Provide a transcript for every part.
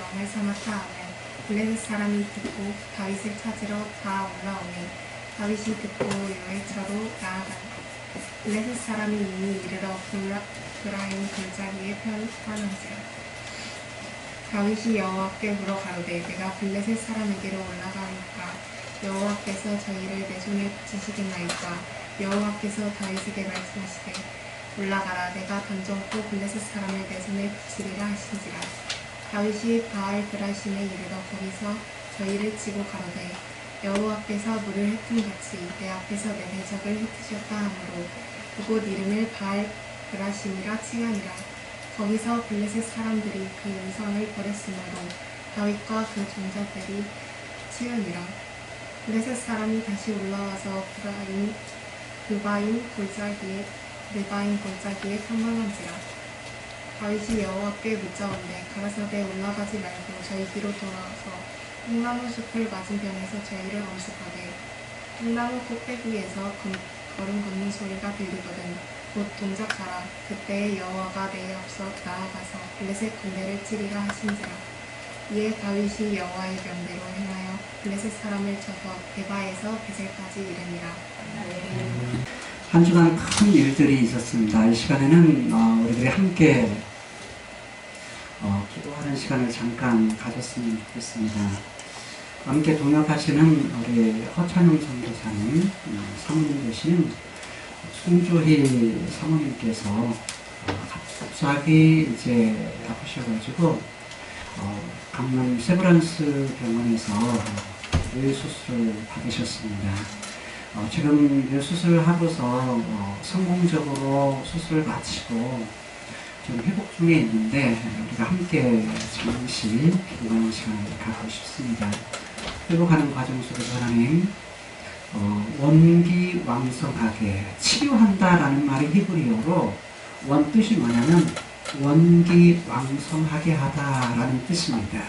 왕을 삼았다 하면 블레셋 사람이 듣고 다윗을 찾으러 다 올라오니 다윗이 듣고 여호와께로 나아간다. 블레셋 사람이 이미 이르러 브라임 골짜기에 편한지라. 다윗이 여호와께 물어 가로되 내가 블레셋 사람에게로 올라가니까 여호와께서 저희를 내 손에 붙이시겠나이까. 여호와께서 다윗에게 말씀하시되 올라가라. 내가 던져놓고 블레셋 사람을 내 손에 붙이리라 하신지라. 다윗이 바알 브라심에 이르러 거기서 저희를 치고 가로되 여호와께서 물을 흩음같이 내 앞에서 내 대적을 흩으셨다 하므로 그곳 이름을 바알 브라심이라 칭하니라. 거기서 블레셋 사람들이 그 우상을 버렸으므로 다윗과 그 종자들이 치우니라. 블레셋 사람이 다시 올라와서 느바임 골짜기에 평강한지라. 다윗이 여호와께 묻자온대 가라사대 올라가지 말고 저희 뒤로 돌아와서 뽕나무 숲을 맞은편에서 저희를 엄습하되 뽕나무 꼭대기에서 걸음 걷는 소리가 들리거든 곧 동작하라. 그때에 여호와가 내 앞서 나아가서 블레셋 군대를 치리라 하신지라. 이에 다윗이 여호와의 명대로 행하여 블레셋 사람을 쳐서 게바에서 베셀까지 이르니라. 한 주간 큰 일들이 있었습니다. 이 시간에는 우리들이 함께 기도하는 시간을 잠깐 가졌으면 좋겠습니다. 함께 동역하시는 우리 허찬용 선교사님, 사모님 되시는 송조희 사모님께서 갑자기 이제 아프셔가지고 강남 세브란스 병원에서 뇌수술을 받으셨습니다. 지금 뇌수술을 하고서 성공적으로 수술을 마치고 좀 회복 중에 있는데 우리가 함께 잠시 기도하는 시간을 갖고 싶습니다. 회복하는 과정 속에서 하나님 원기왕성하게 치료한다라는 말이 히브리어로 원 뜻이 뭐냐면 원기왕성하게 하다라는 뜻입니다.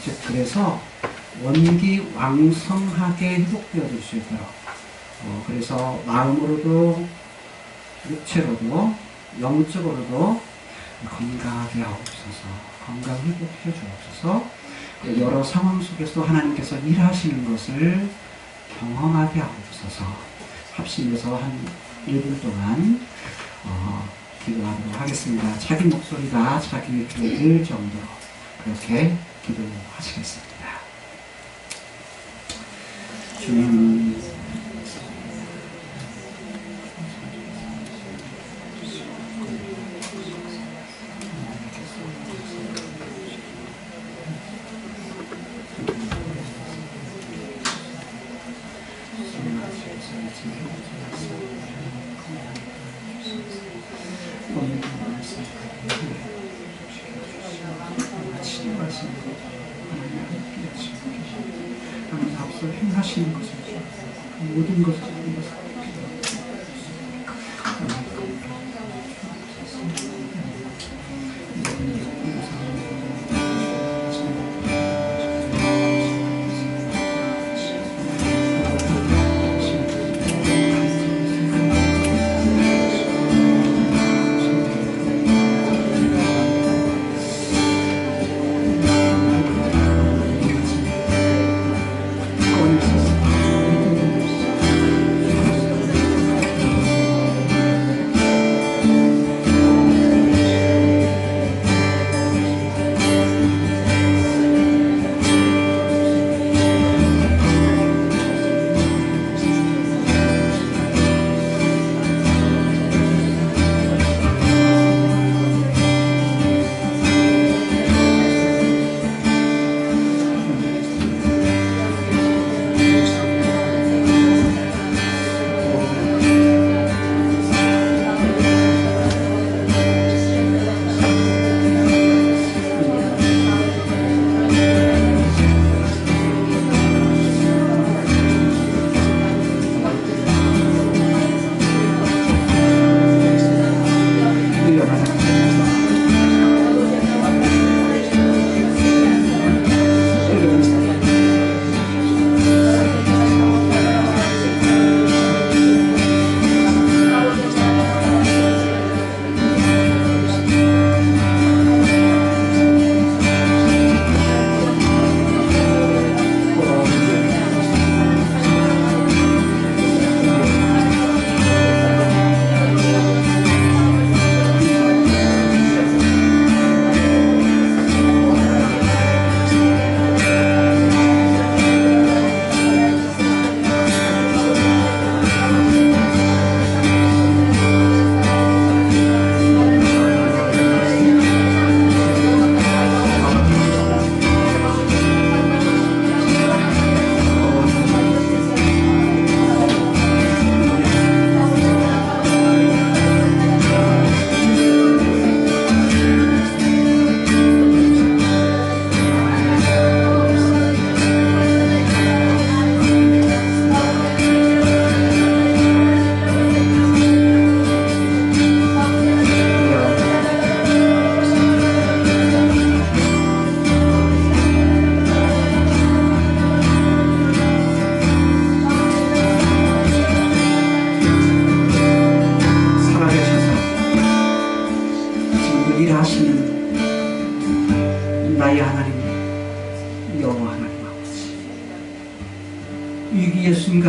즉 그래서 원기왕성하게 회복되어질 수 있도록 그래서 마음으로도 육체로도 영적으로도 건강하게 하옵소서, 건강 회복해 주옵소서. 여러 상황 속에서 하나님께서 일하시는 것을 경험하게 하옵소서. 합심해서 한 1분 동안 기도하도록 하겠습니다. 자기 목소리가 자기 귀에 들 정도로 그렇게 기도하시겠습니다. 주님, 행하시는 것을 모든 것을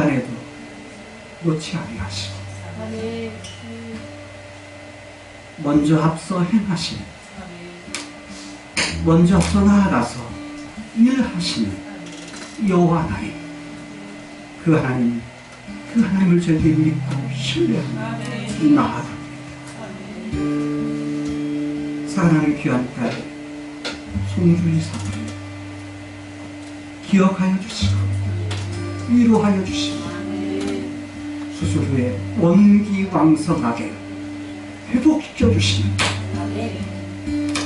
시간에도 놓지 아니하시고 먼저 앞서 행하시는, 먼저 앞서 나아가서 일하시는 여호와 하나님, 그 하나님을 저희들이 믿고 신뢰하고 나아갑니다. 사랑하는 귀한 딸 송주희 사모님, 기억하여 주시고 위로하여 주시고 수술 후에 원기왕성하게 회복시켜 주시는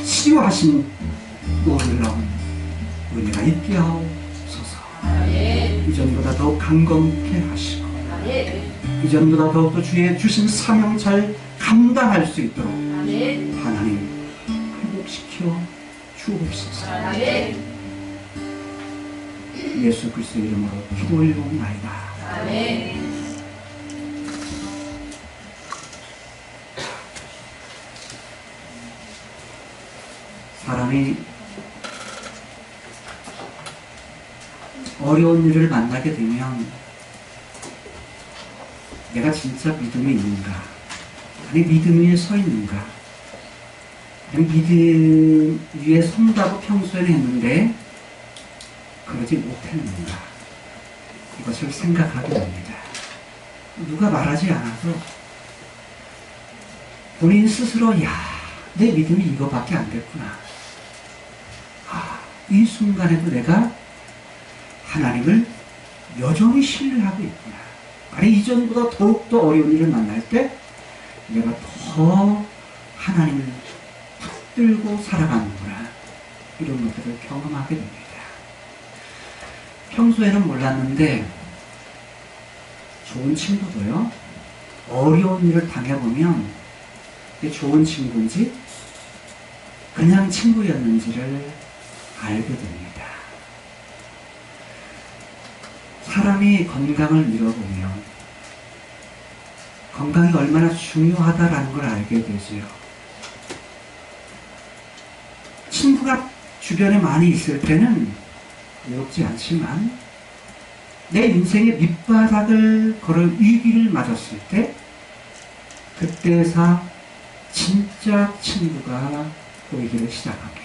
치유하신 놀라운 은혜가 있게 하옵소서. 이전보다 더욱 강건케 하시고 이전보다 더욱더 주의 주신 사명 잘 감당할 수 있도록 하나님 회복시켜 주옵소서. 예수 그리스도의 이름으로 기도 올리옵나이다. 사람이 어려운 일을 만나게 되면 내가 진짜 믿음이 있는가? 아니 믿음 위에 서 있는가? 아니 믿음 위에 선다고 평소에는 했는데 그러지 못했는가? 이것을 생각하게 됩니다. 누가 말하지 않아도 본인 스스로 내 믿음이 이거밖에 안 됐구나. 이 순간에도 내가 하나님을 여전히 신뢰하고 있구나. 아니 이전보다 더욱더 어려운 일을 만날 때 내가 더 하나님을 붙들고 살아가는구나. 이런 것들을 경험하게 됩니다. 평소에는 몰랐는데 좋은 친구도요, 어려운 일을 당해보면 이게 좋은 친구인지 그냥 친구였는지를 알게 됩니다. 사람이 건강을 잃어보면 건강이 얼마나 중요하다라는 걸 알게 되지요. 친구가 주변에 많이 있을 때는 외롭지 않지만 내 인생의 밑바닥을 걸을 위기를 맞았을 때 그때서 진짜 친구가 보이기를 시작합니다.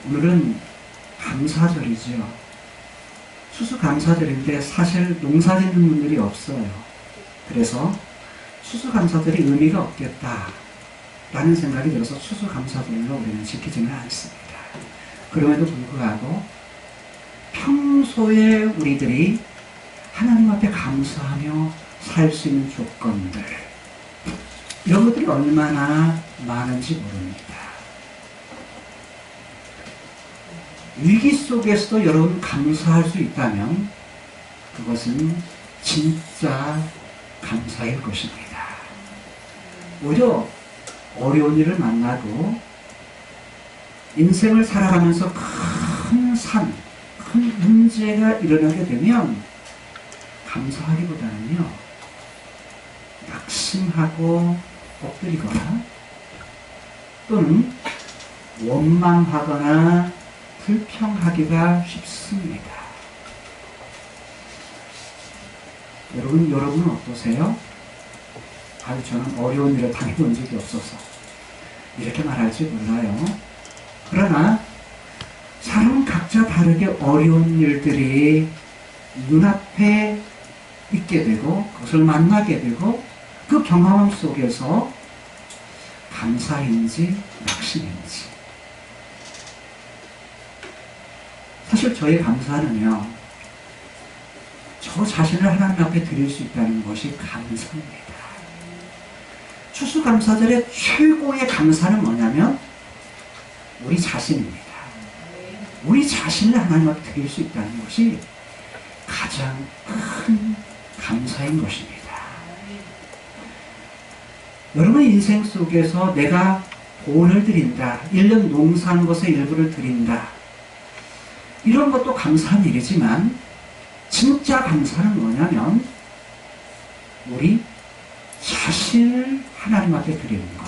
오늘은 감사절이죠. 추수감사절인데 사실 농사 짓는 분들이 없어요. 그래서 추수감사절이 의미가 없겠다라는 생각이 들어서 추수감사절로 우리는 지키지는 않습니다. 그럼에도 불구하고 평소에 우리들이 하나님 앞에 감사하며 살 수 있는 조건들, 이런 것들이 얼마나 많은지 모릅니다. 위기 속에서도 여러분 감사할 수 있다면 그것은 진짜 감사일 것입니다. 오히려 어려운 일을 만나고 인생을 살아가면서 큰 산, 큰 문제가 일어나게 되면 감사하기보다는요, 낙심하고 엎드리거나 또는 원망하거나 불평하기가 쉽습니다. 여러분은 어떠세요? 저는 어려운 일을 당해본 적이 없어서 이렇게 말할지 몰라요. 그러나 사람 각자 다르게 어려운 일들이 눈앞에 있게 되고 그것을 만나게 되고 그 경험 속에서 감사인지 낙심인지, 사실 저의 감사는요, 저 자신을 하나님 앞에 드릴 수 있다는 것이 감사입니다. 추수감사절의 최고의 감사는 뭐냐면 우리 자신입니다. 우리 자신을 하나님 앞에 드릴 수 있다는 것이 가장 큰 감사인 것입니다. 여러분 인생 속에서 내가 돈을 드린다, 1년 농사한 것의 일부를 드린다, 이런 것도 감사한 일이지만 진짜 감사는 뭐냐면 우리 자신을 하나님 앞에 드리는 것.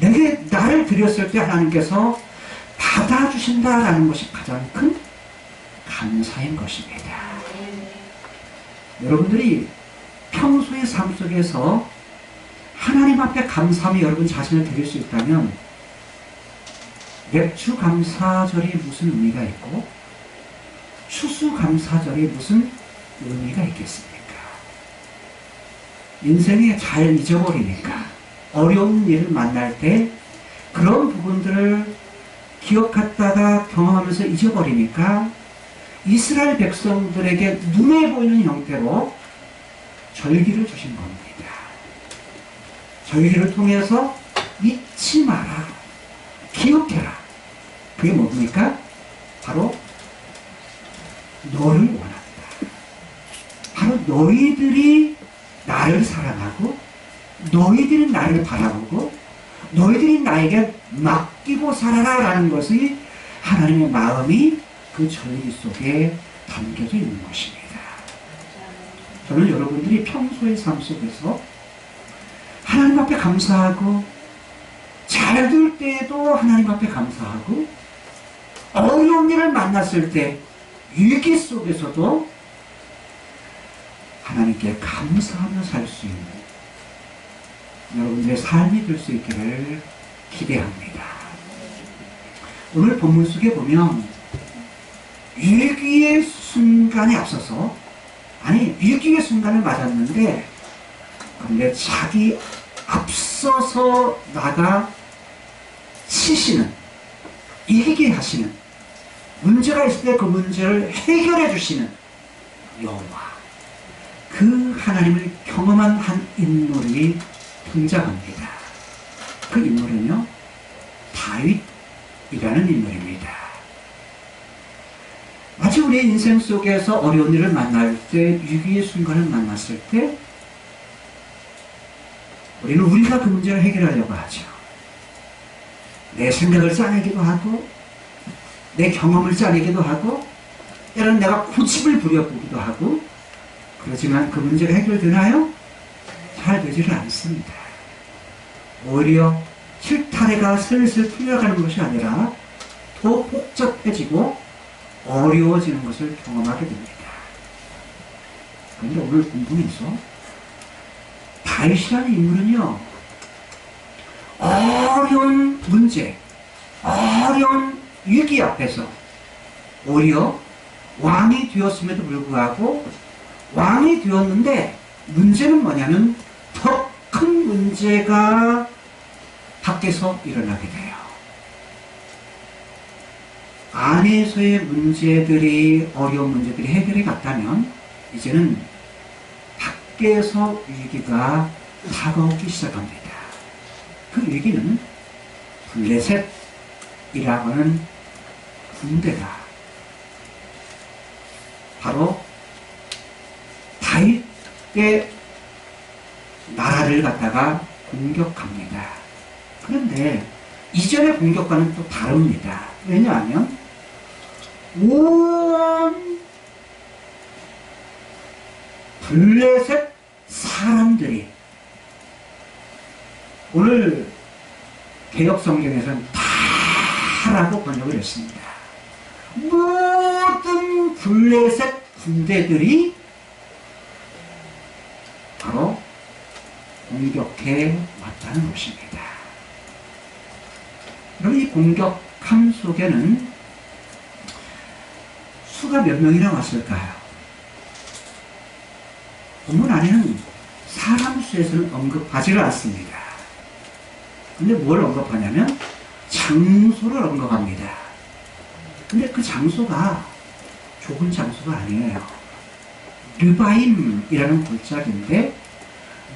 내게 나를 드렸을 때 하나님께서 받아주신다라는 것이 가장 큰 감사인 것입니다. 여러분들이 평소의 삶 속에서 하나님 앞에 감사함이 여러분 자신을 드릴 수 있다면 맥주감사절이 무슨 의미가 있고 추수감사절이 무슨 의미가 있겠습니까? 인생에 잘 잊어버리니까 어려운 일을 만날 때 그런 부분들을 기억했다가 경험하면서 잊어버리니까 이스라엘 백성들에게 눈에 보이는 형태로 절기를 주신 겁니다. 절기를 통해서 잊지 마라, 기억해라. 그게 뭡니까? 바로 너를 원한다. 바로 너희들이 나를 사랑하고 너희들이 나를 바라보고 너희들이 나에게 맡기고 살아라 라는 것이 하나님의 마음이 그 절기 속에 담겨져 있는 것입니다. 저는 여러분들이 평소의 삶 속에서 하나님 앞에 감사하고 잘 될 때에도 하나님 앞에 감사하고 어려운 일을 만났을 때 위기 속에서도 하나님께 감사하며 살 수 있는 여러분들의 삶이 될 수 있기를 기대합니다. 오늘 본문 속에 보면 위기의 순간에 앞서서 위기의 순간을 맞았는데 그런데 자기 앞서서 나가 치시는 이기게 하시는 문제가 있을 때 그 문제를 해결해 주시는 여호와 그 하나님을 경험한 한 인물이 등장합니다. 그 인물은요 다윗이라는 인물입니다. 마치 우리의 인생 속에서 어려운 일을 만날 때 위기의 순간을 만났을 때 우리는 우리가 그 문제를 해결하려고 하죠. 내 생각을 짜내기도 하고 내 경험을 짜내기도 하고 때로는 내가 고집을 부려보기도 하고 그렇지만 그 문제가 해결되나요? 잘 되지를 않습니다. 오히려 실타래가 슬슬 풀려가는 것이 아니라 더 복잡해지고 어려워지는 것을 경험하게 됩니다. 그런데 오늘 본문에서 다윗이라는 인물은요 어려운 문제, 어려운 위기 앞에서 오히려 왕이 되었음에도 불구하고 왕이 되었는데 문제는 뭐냐면 더 큰 문제가 밖에서 일어나게 돼요. 안에서의 문제들이 어려운 문제들이 해결이 갔다면 이제는 밖에서 위기가 다가오기 시작합니다. 그 위기는 블레셋이라고 하는 군대가 바로 다윗의 나라를 갖다가 공격합니다. 그런데 이전의 공격과는 또 다릅니다. 왜냐하면 온 블레셋 사람들이 오늘 개혁성경에서는 다라고 번역을 했습니다. 모든 블레셋 군대들이 바로 공격해 왔다는 것입니다. 그럼 이 공격함 속에는 수가 몇 명이나 왔을까요? 본문 안에는 사람 수에서는 언급하지를 않습니다. 근데 뭘 언급하냐면 장소를 언급합니다. 근데 그 장소가 좁은 장소가 아니에요. 르바임이라는 골짜기인데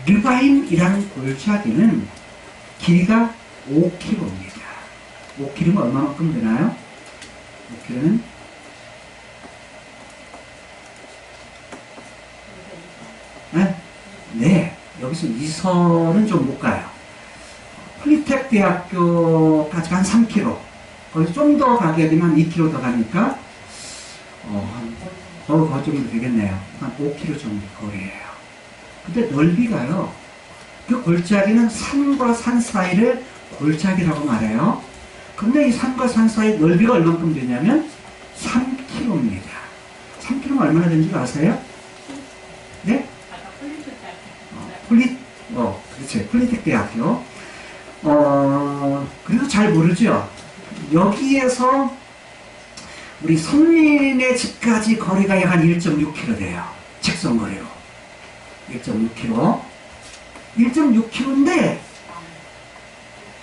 르바임이라는 골짜기는 길이가 5km입니다. 5km면 얼마만큼 되나요? 5km는 네, 여기서 이설은 좀 못 가요. 폴리텍 대학교까지 한 3km, 거기서 좀 더 가게 되면 2km 더 가니까 더 정도 되겠네요. 한 5km 정도 거리예요. 근데 넓이가요, 그 골짜기는 산과 산 사이를 골짜기라고 말해요. 근데 이 산과 산 사이 넓이가 얼마큼 되냐면 3km입니다. 3km면 얼마나 되는 줄 아세요? 그렇지. 폴리텍 대학교. 그래도 잘 모르죠? 여기에서 우리 선민의 집까지 거리가 약 한 1.6km 돼요. 직선거리로. 1.6km. 1.6km인데,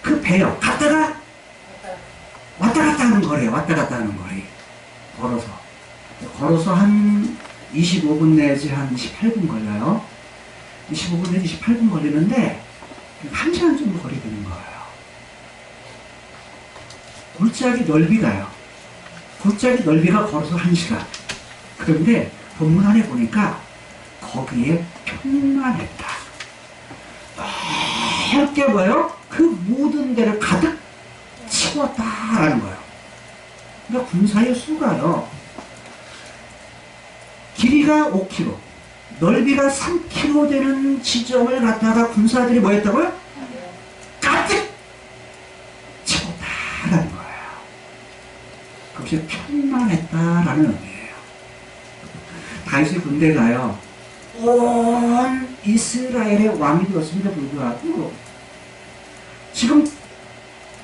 그 배요. 갔다가 왔다 갔다 하는 거리에요. 왔다 갔다 하는 거리. 걸어서 한 25분 내지 한 28분 걸려요. 25분 내지 28분 걸리는데, 1시간 정도 거리 되는 거예요. 골짜기 넓이가요. 골짜기 넓이가 걸어서 1시간. 그런데 본문 안에 보니까 거기에 평안했다. 넓게 뭐예요? 그 모든 데를 가득 채웠다라는 거예요. 그러니까 군사의 수가요. 길이가 5km, 넓이가 3km 되는 지점을 갖다가 군사들이 뭐 했다고요? 가득 채웠다라는 거예요. 그것이 평안했다라는 의미예요. 다윗의 군대가요, 온 이스라엘의 왕이 되었음에도 불구하고 지금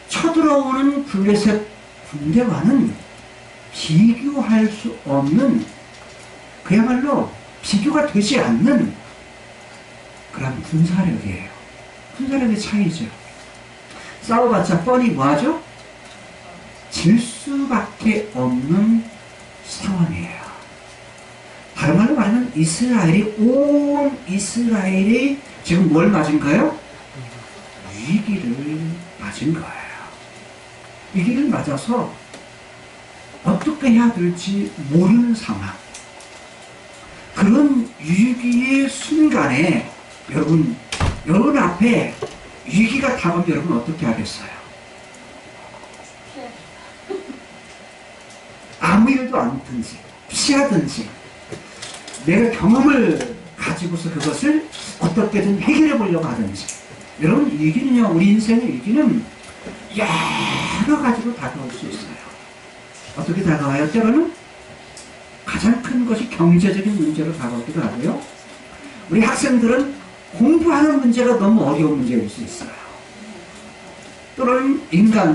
쳐들어오는 블레셋 군대와는 비교할 수 없는, 그야말로 비교가 되지 않는 그런 군사력이에요. 군사력의 차이죠. 싸워봤자 뻔히 뭐하죠? 질 수밖에 없는 상황이에요. 다른 말로 말하면 온 이스라엘이 지금 뭘 맞은가요? 위기를 맞은 거예요. 위기를 맞아서 어떻게 해야 될지 모르는 상황. 그런 위기의 순간에 여러분 앞에 위기가 다가오면 여러분 어떻게 하겠어요? 아무 일도 않든지 피하든지 내가 경험을 가지고서 그것을 어떻게든 해결해 보려고 하든지. 여러분, 위기는요, 우리 인생의 위기는 여러 가지로 다가올 수 있어요. 어떻게 다가와요? 때로는 가장 큰 것이 경제적인 문제로 다가오기도 하고요. 우리 학생들은 공부하는 문제가 너무 어려운 문제일 수 있어요. 또는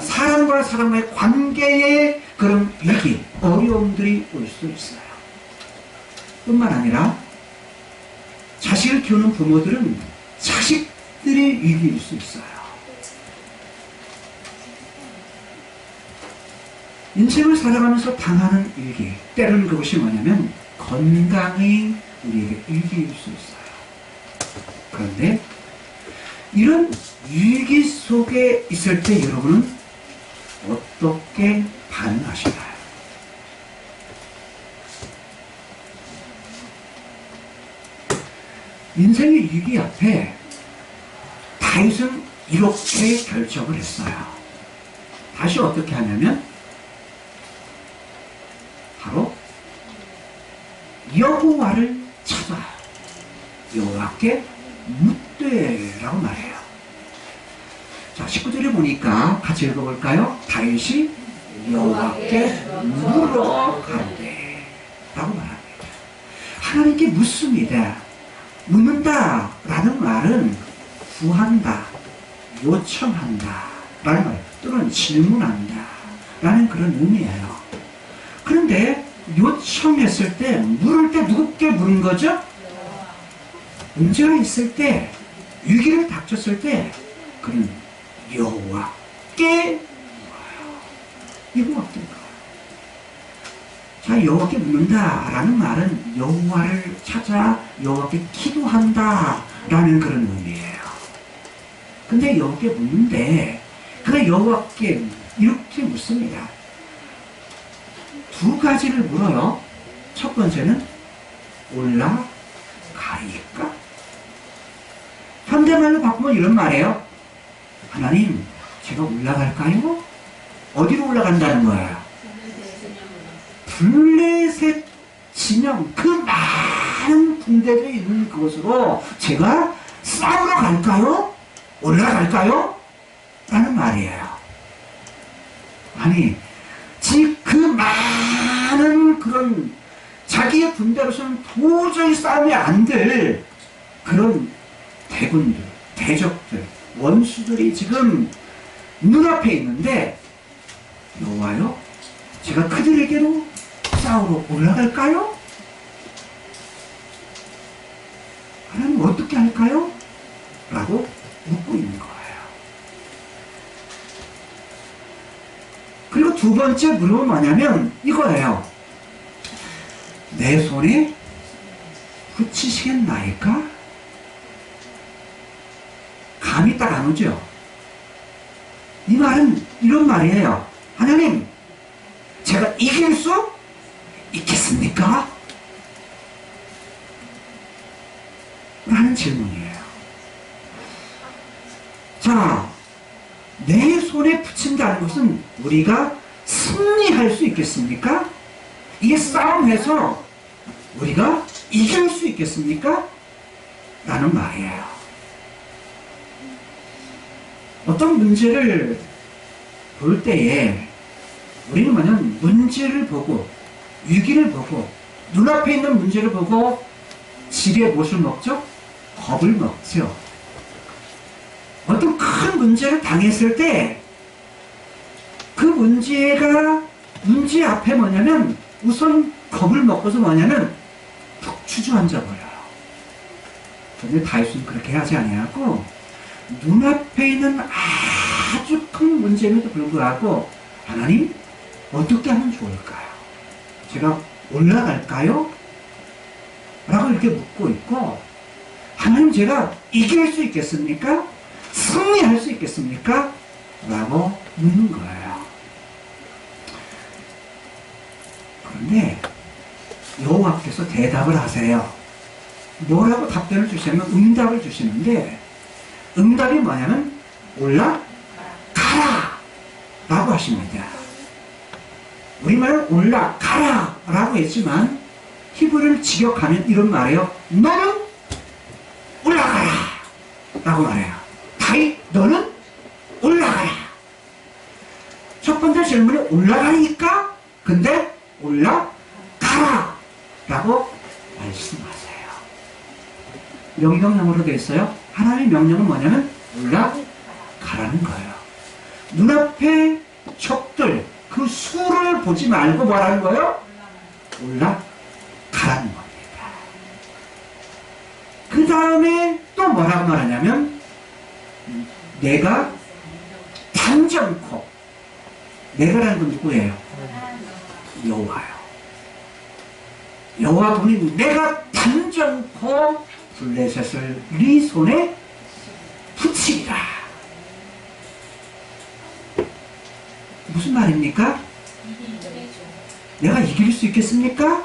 사람과 사람과의 관계의 그런 위기, 어려움들이 올 수 있어요. 뿐만 아니라 자식을 키우는 부모들은 자식들의 위기일 수 있어요. 인생을 살아가면서 당하는 위기, 때로는 그것이 뭐냐면 건강이 우리에게 위기일 수 있어요. 그런데 이런 위기 속에 있을 때 여러분은 어떻게 반응하시나요? 인생의 위기 앞에 다윗은 이렇게 결정을 했어요. 다시 어떻게 하냐면 바로 여호와를 찾아 여호와께 묻되라고 말해요. 자, 19절에 보니까 같이 읽어볼까요? 다윗이 여호와께 물어 가로되 라고 말합니다. 하나님께 묻습니다. 묻는다 라는 말은 구한다, 요청한다 라는 말, 또는 질문한다 라는 그런 의미예요. 그런데 요청했을 때, 물을 때 누구께 물은 거죠? 문제가 있을 때, 위기를 닥쳤을 때 그는 여호와께 물어요. 여호와께 물어요. 자, 여호와께 묻는다 라는 말은 여호와를 찾아 여호와께 기도한다 라는 그런 의미예요. 근데 여호와께 묻는데 그가 여호와께 이렇게 묻습니다. 두 가지를 물어요. 첫 번째는 올라가리까? 현대말로 바꾸면 이런 말이에요. 하나님, 제가 올라갈까요? 어디로 올라간다는 거예요? 블레셋 진영, 그 많은 군대들이 있는 그곳으로 제가 싸우러 갈까요? 올라갈까요? 라는 말이에요. 아니, 그 많은 그런 자기의 군대로서는 도저히 싸움이 안 될 그런 대군들, 대적들, 원수들이 지금 눈앞에 있는데 여호와여, 제가 그들에게로 싸우러 올라갈까요? 하나님 어떻게 할까요? 라고 묻고 있는 거예요. 그리고 두 번째 물음은 뭐냐면 이거예요. 내 손에 붙이시겠나이까? 감이 딱 안 오죠? 이 말은 이런 말이에요. 하나님, 제가 이길 수 있겠습니까? 라는 질문이에요. 자, 내 손에 붙인다는 것은 우리가 승리할 수 있겠습니까? 이게 싸움에서 우리가 이길 수 있겠습니까? 라는 말이에요. 어떤 문제를 볼 때에 우리는 뭐냐면 문제를 보고 위기를 보고 눈앞에 있는 문제를 보고 집에 무엇을 먹죠? 겁을 먹죠. 어떤 큰 문제를 당했을 때 그 문제 앞에 뭐냐면 우선 겁을 먹고서 뭐냐면 푹 주저앉아 버려요. 그런데 다윗은 그렇게 하지 아니하고 눈앞에 있는 아주 큰 문제임에도 불구하고 하나님 어떻게 하면 좋을까요? 제가 올라갈까요? 라고 이렇게 묻고 있고 하나님 제가 이길 수 있겠습니까? 승리할 수 있겠습니까? 라고 묻는 거예요. 그런데 여호와께서 대답을 하세요. 뭐라고 답변을 주시냐면 응답을 주시는데 응답이 뭐냐면 올라가라 라고 하십니다. 우리말은 올라가라 라고 했지만 히브리를 직역하면 이런 말이에요. 너는 올라가라 라고 말해요. 다윗 너는 올라가라. 첫 번째 질문이 올라가니까 근데 올라가라 라고 말씀하세요. 명령형으로 되어 있어요. 하나님의 명령은 뭐냐면 올라가라는 거예요. 눈앞에 적들 그 수를 보지 말고 뭐라는 거예요? 올라가라는 겁니다. 그 다음에 또 뭐라고 말하냐면 내가 단정코 내가라는 건 누구예요? 여호와요. 여호와 보니 내가 단정코 블레셋을 네 손에 붙이리라. 무슨 말입니까? 내가 이길 수 있겠습니까?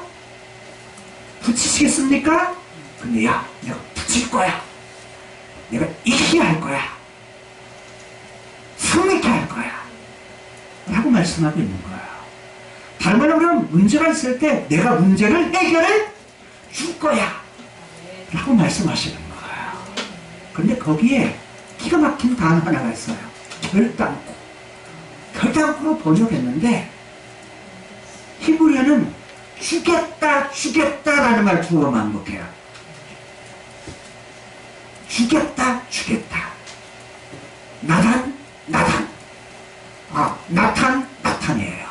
붙이시겠습니까? 근데 야, 내가 붙일 거야. 내가 이기게 할 거야. 승리케 할 거야. 라고 말씀하고 있는 거예요. 다른 말로 그러면 문제가 있을 때 내가 문제를 해결해 줄 거야. 라고 말씀하시는 거예요. 그런데 거기에 기가 막힌 단어 하나가 있어요. 결단코. 결단코로 번역했는데 히브리어는 주겠다, 주겠다라는 말 두 번 반복해요. 주겠다, 주겠다. 나단, 나단. 나탄, 나탄이에요.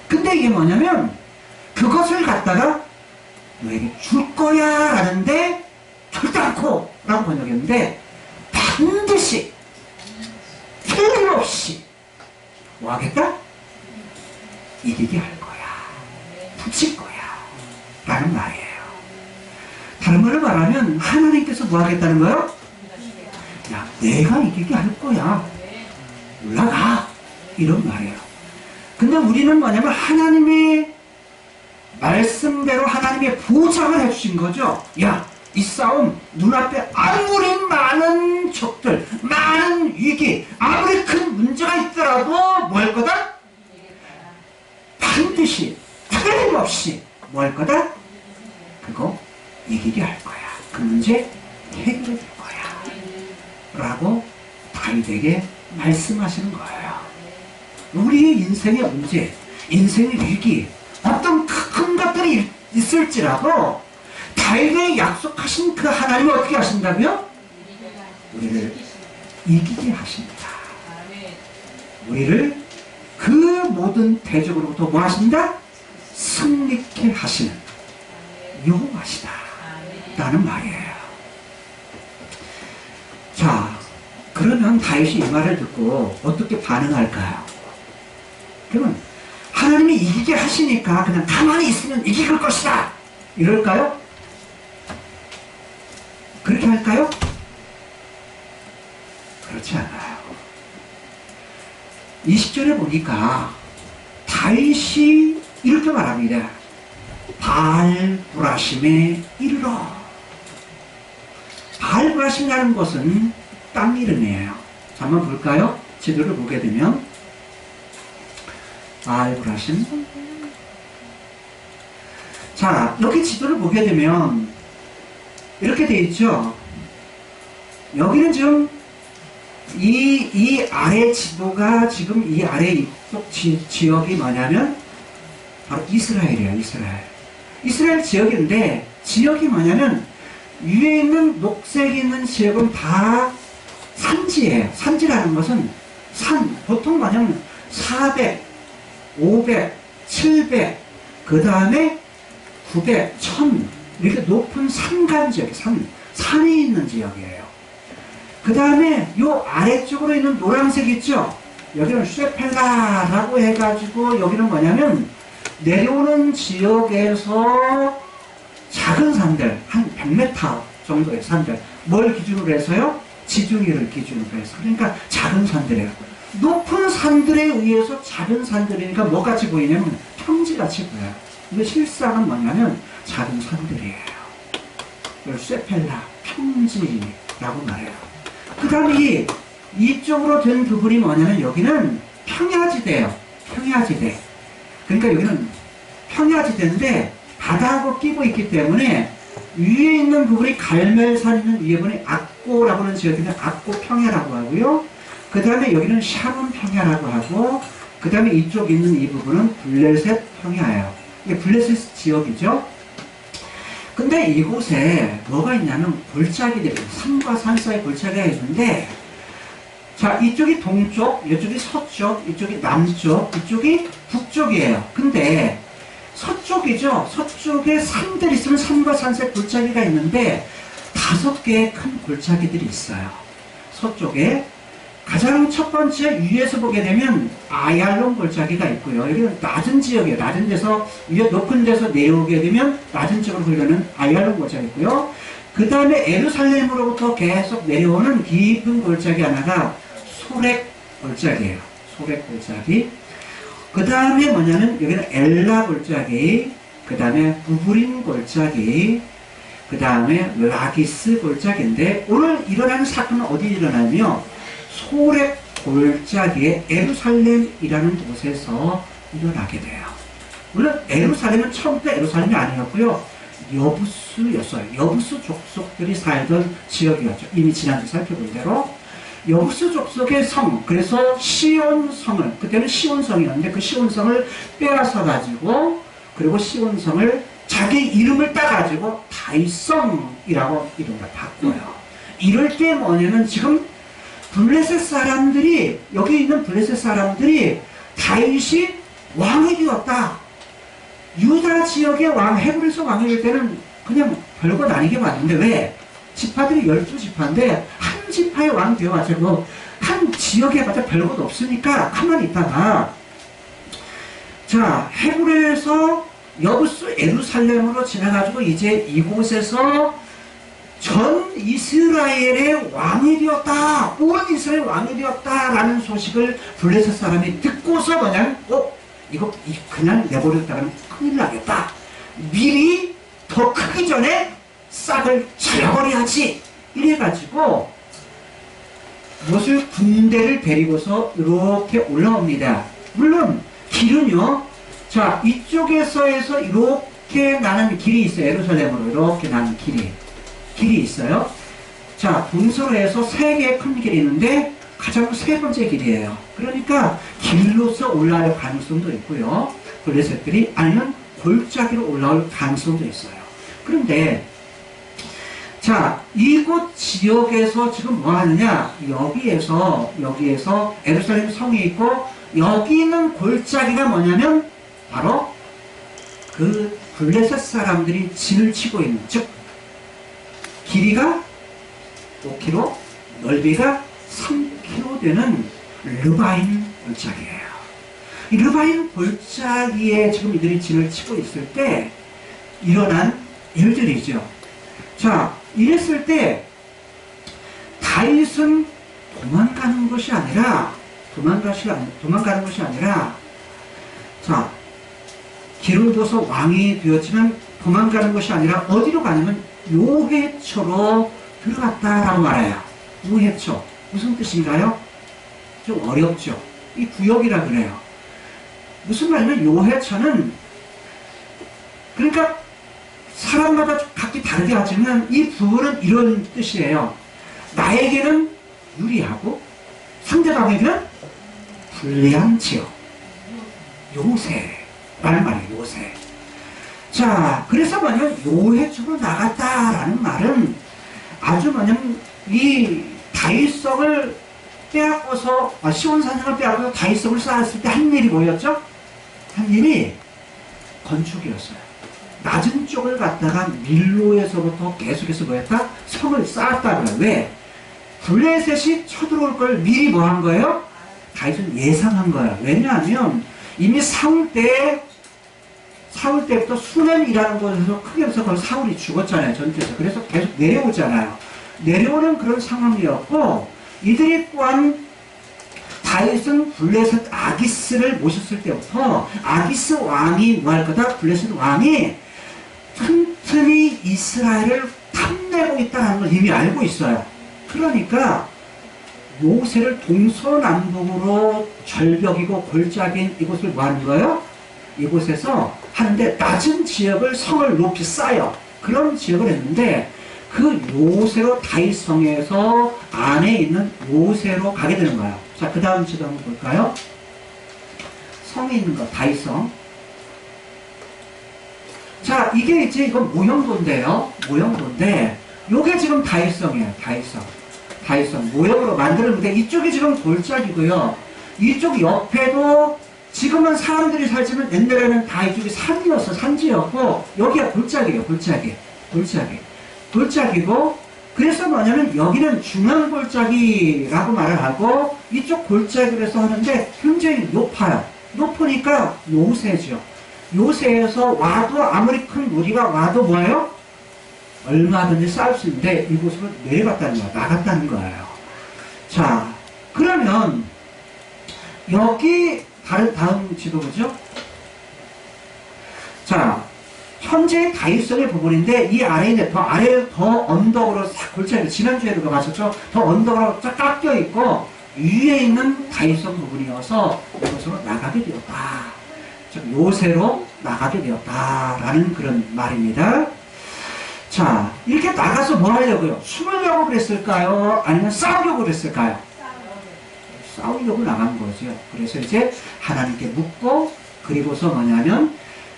근데 이게 뭐냐면 그것을 갖다가 너에게 줄 거야 라는데 결단코 라고 번역했는데 반드시 틀림없이 뭐 하겠다? 이기게 할 거야. 붙일 거야. 라는 말이에요. 다른 말로 말하면 하나님께서 뭐 하겠다는 거예요? 야, 내가 이기게 할 거야. 올라가. 이런 말이에요. 근데 우리는 뭐냐면 하나님의 말씀대로 하나님의 보장을 해주신 거죠. 야, 이 싸움 눈앞에 아무리 많은 적들, 많은 위기, 아무리 큰 문제가 있더라도 뭐 할 거다? 반드시 틀림없이 뭐 할 거다? 그거 이기게 할 거야. 그 문제 해결해 줄 거야. 라고 다윗에게 말씀하시는 거예요. 우리의 인생의 문제, 인생의 위기, 어떤 큰 것들이 있을지라도 다윗에게 약속하신 그 하나님이 어떻게 하신다고요? 우리를 이기게 하십니다. 우리를 그 모든 대적으로부터 뭐 하신다? 승리케 하시는 여호와시다 라는 말이에요. 자, 그러면 다윗이 이 말을 듣고 어떻게 반응할까요? 그러면 하나님이 이기게 하시니까 그냥 가만히 있으면 이길 것이다 이럴까요? 그렇게 할까요? 그렇지 않아요. 20절에 보니까 다윗이 이렇게 말합니다. 바알브라심에 이르러. 바알브라심이라는 것은 땅 이름이에요. 자, 한번 볼까요? 지도를 보게 되면 바알브라심. 자, 여기 지도를 보게 되면 이렇게 되어 있죠. 여기는 지금 이 아래 지도가 지금 이 아래 이쪽 지역이 뭐냐면 바로 이스라엘이에요. 이스라엘 지역인데 지역이 뭐냐면 위에 있는 녹색 있는 지역은 다 산지예요. 산지라는 것은 산, 보통 뭐냐면 400, 500, 700, 그 다음에 900, 1000 이렇게 높은 산간 지역, 산이 있는 지역이에요. 그 다음에 요 아래쪽으로 있는 노란색 있죠? 여기는 쉐펠라라고 해가지고 여기는 뭐냐면 내려오는 지역에서 작은 산들, 한 100m 정도의 산들, 뭘 기준으로 해서요? 지중해를 기준으로 해서. 그러니까 작은 산들이에요. 높은 산들에 의해서 작은 산들이니까 뭐같이 보이냐면 평지같이 보여요. 근데 실상은 뭐냐면 작은 산들이에요. 쉐펠라, 평지라고 말해요. 그 다음에 이쪽으로 된 부분이 뭐냐면 여기는 평야지대예요. 평야지대. 그러니까 여기는 평야지대인데 바다하고 끼고 있기 때문에 위에 있는 부분이 갈멜산 있는 위에 부분이 악고라고 하는 지역인데 악고 평야라고 하고요. 그 다음에 여기는 샤론 평야라고 하고 그 다음에 이쪽 있는 이 부분은 블레셋 평야예요. 이게 블레셋 지역이죠. 근데 이곳에 뭐가 있냐면 골짜기들이 산과 산 사이 골짜기가 있는데 자, 이쪽이 동쪽, 이쪽이 서쪽, 이쪽이 남쪽, 이쪽이 북쪽이에요. 근데 서쪽이죠. 서쪽에 산들이 있으면 산과 산 사이 골짜기가 있는데 5개의 큰 골짜기들이 있어요. 서쪽에 가장 첫 번째 위에서 보게 되면 아얄론 골짜기가 있고요. 여기는 낮은 지역이에요. 낮은 데서 위에 높은 데서 내려오게 되면 낮은 쪽으로 흐르는 아얄론 골짜기 있고요. 그 다음에 예루살렘으로부터 계속 내려오는 깊은 골짜기 하나가 소렉 골짜기예요. 소렉 골짜기. 그 다음에 뭐냐면 여기는 엘라 골짜기, 그 다음에 부브린 골짜기, 그 다음에 라기스 골짜기인데 오늘 일어나는 사건은 어디 일어나며 소렉 골짜기의 에루살렘이라는 곳에서 일어나게 돼요. 물론 에루살렘은 처음부터 에루살렘이 아니었고요. 여부수였어요. 여부수 족속들이 살던 지역이었죠. 이미 지난주 살펴본 대로 여부수 족속의 성, 그래서 시온성을, 그때는 시온성이었는데 그 시온성을 빼앗아 가지고 그리고 시온성을 자기 이름을 따가지고 다윗성이라고 이름을 바꿔요. 이럴 때 뭐냐면 지금 블레셋 사람들이, 여기 있는 블레셋 사람들이 다윗이 왕이 되었다. 유다 지역의 왕, 헤브에서 왕이 될 때는 그냥 별것 아니게 봤는데 왜? 지파들이 12지파인데 한 지파의 왕이 되어가지고 한 지역에 봤자 별것 없으니까 가만히 있다가 자, 헤브에서 여부수 에루살렘으로 지나가지고 이제 이곳에서 전 이스라엘의 왕이 되었다. 온 이스라엘 왕이 되었다라는 소식을 블레셋 사람이 듣고서 그냥 이거 그냥 내버렸다가는 큰일 나겠다. 미리 더 크기 전에 싹을 잘라버려야지. 이래가지고 무엇을 군대를 데리고서 이렇게 올라옵니다. 물론 길은요. 자, 이쪽에서 해서 이렇게 나는 길이 있어요. 예루살렘으로 이렇게 나는 길이 있어요. 자, 동서로 해서 3개의 큰 길이 있는데 가장 세 번째 길이에요. 그러니까 길로서 올라올 가능성도 있고요. 블레셋들이 아니면 골짜기로 올라올 가능성도 있어요. 그런데 자, 이곳 지역에서 지금 뭐 하느냐? 여기에서 예루살렘 성이 있고, 여기 있는 골짜기가 뭐냐면, 바로 그 블레셋 사람들이 진을 치고 있는, 즉, 길이가 5km, 넓이가 3km 되는 르바임 골짜기예요. 이 르바임 골짜기에 지금 이들이 진을 치고 있을 때 일어난 일들이죠. 자, 이랬을 때 다윗은 도망가는 것이 아니라 자, 길을 둬서 왕이 되었지만 도망가는 것이 아니라 어디로 가냐면 요회초로 들어갔다라고 말해요. 요회초 무슨 뜻인가요? 좀 어렵죠. 이 구역이라 그래요. 무슨 말이냐면 요회초는 그러니까 사람마다 각기 다르게 하지만 이 부분은 이런 뜻이에요. 나에게는 유리하고 상대방에게는 불리한 지역. 요새라는 말이에요. 요새. 자, 그래서 뭐냐면 요회초로 나갔다라는 말은 아주 뭐냐면 이 다윗성을 빼앗고서 시온산성을 빼앗고서 다윗성을 쌓았을 때 한 일이 뭐였죠? 한 일이 건축이었어요. 낮은 쪽을 갖다가 밀로에서부터 계속해서 뭐였다? 성을 쌓았다 그래요. 왜? 블레셋이 쳐들어올 걸 미리 뭐 한 거예요? 다윗은 예상한 거예요. 왜냐하면 이미 사울 때부터 수냄이라는 곳에서 크게 해서 그 사울이 죽었잖아요. 전투에서. 그래서 계속 내려오잖아요. 내려오는 그런 상황이었고 이들이 또한 다윗은 블레셋 아기스를 모셨을 때부터 아기스 왕이 뭐 할 거다? 블레셋 왕이 틈틈이 이스라엘을 탐내고 있다는 걸 이미 알고 있어요. 그러니까 요새를 동서남북으로 절벽이고 골짜기인 이곳을 뭐 하는 거예요? 이곳에서 하는데 낮은 지역을 성을 높이 쌓여 그런 지역을 했는데 그 요새로 다윗성에서 안에 있는 요새로 가게 되는 거예요. 자, 그 다음 지도 한번 볼까요? 성이 있는 거, 다윗성. 자, 이게 이제 이건 모형도인데요. 모형도인데 요게 지금 다윗성이에요. 다윗성. 모형으로 만들었는데 이쪽이 지금 골짜기고요. 이쪽 옆에도 지금은 사람들이 살지만 옛날에는 다 이쪽이 산지였고 여기가 골짜기예요. 골짜기고 그래서 뭐냐면 여기는 중앙골짜기라고 말을 하고 이쪽 골짜기에서 하는데 굉장히 높아요. 높으니까 요새죠. 요새에서 와도 아무리 큰 무리가 와도 뭐예요? 얼마든지 쌓을 수 있는데 이곳으로 내려갔다는 거예요. 나갔다는 거예요. 자, 그러면 여기 다음 지도부죠. 자, 현재 다윗성의 부분인데 이 아래에 더 언덕으로 골짜기 지난주에도 가셨죠. 더 언덕으로 쫙 깎여 있고 위에 있는 다윗성 부분이어서 이곳으로 나가게 되었다. 즉 요새로 나가게 되었다라는 그런 말입니다. 자, 이렇게 나가서 뭐 하려고요? 숨으려고 그랬을까요? 아니면 싸우려고 그랬을까요? 싸우려고 나간 거죠. 그래서 이제 하나님께 묻고 그리고서 뭐냐면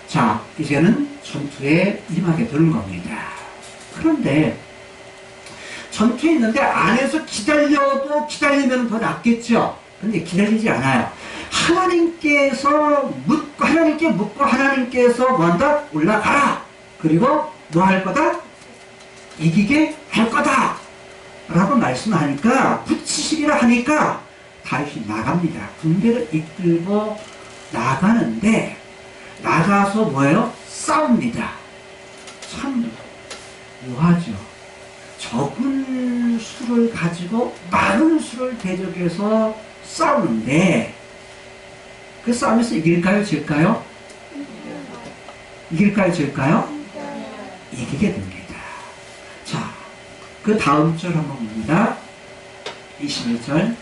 자, 이제는 전투에 임하게 되는 겁니다. 그런데 전투에 있는데 안에서 기다리면 더 낫겠죠. 근데 기다리지 않아요. 하나님께 묻고 하나님께서 뭐한다? 올라가라. 그리고 뭐 할 거다? 이기게 할 거다. 라고 말씀하니까 붙이시기라 하니까 다윗이 나갑니다. 군대를 이끌고 나가는데 나가서 뭐예요? 싸웁니다. 참 묘하죠. 적은 수를 가지고 많은 수를 대적해서 싸우는데 그 싸움에서 이길까요? 질까요? 질까요? 이기게 됩니다. 자, 그 다음 절 한번 봅니다. 21절.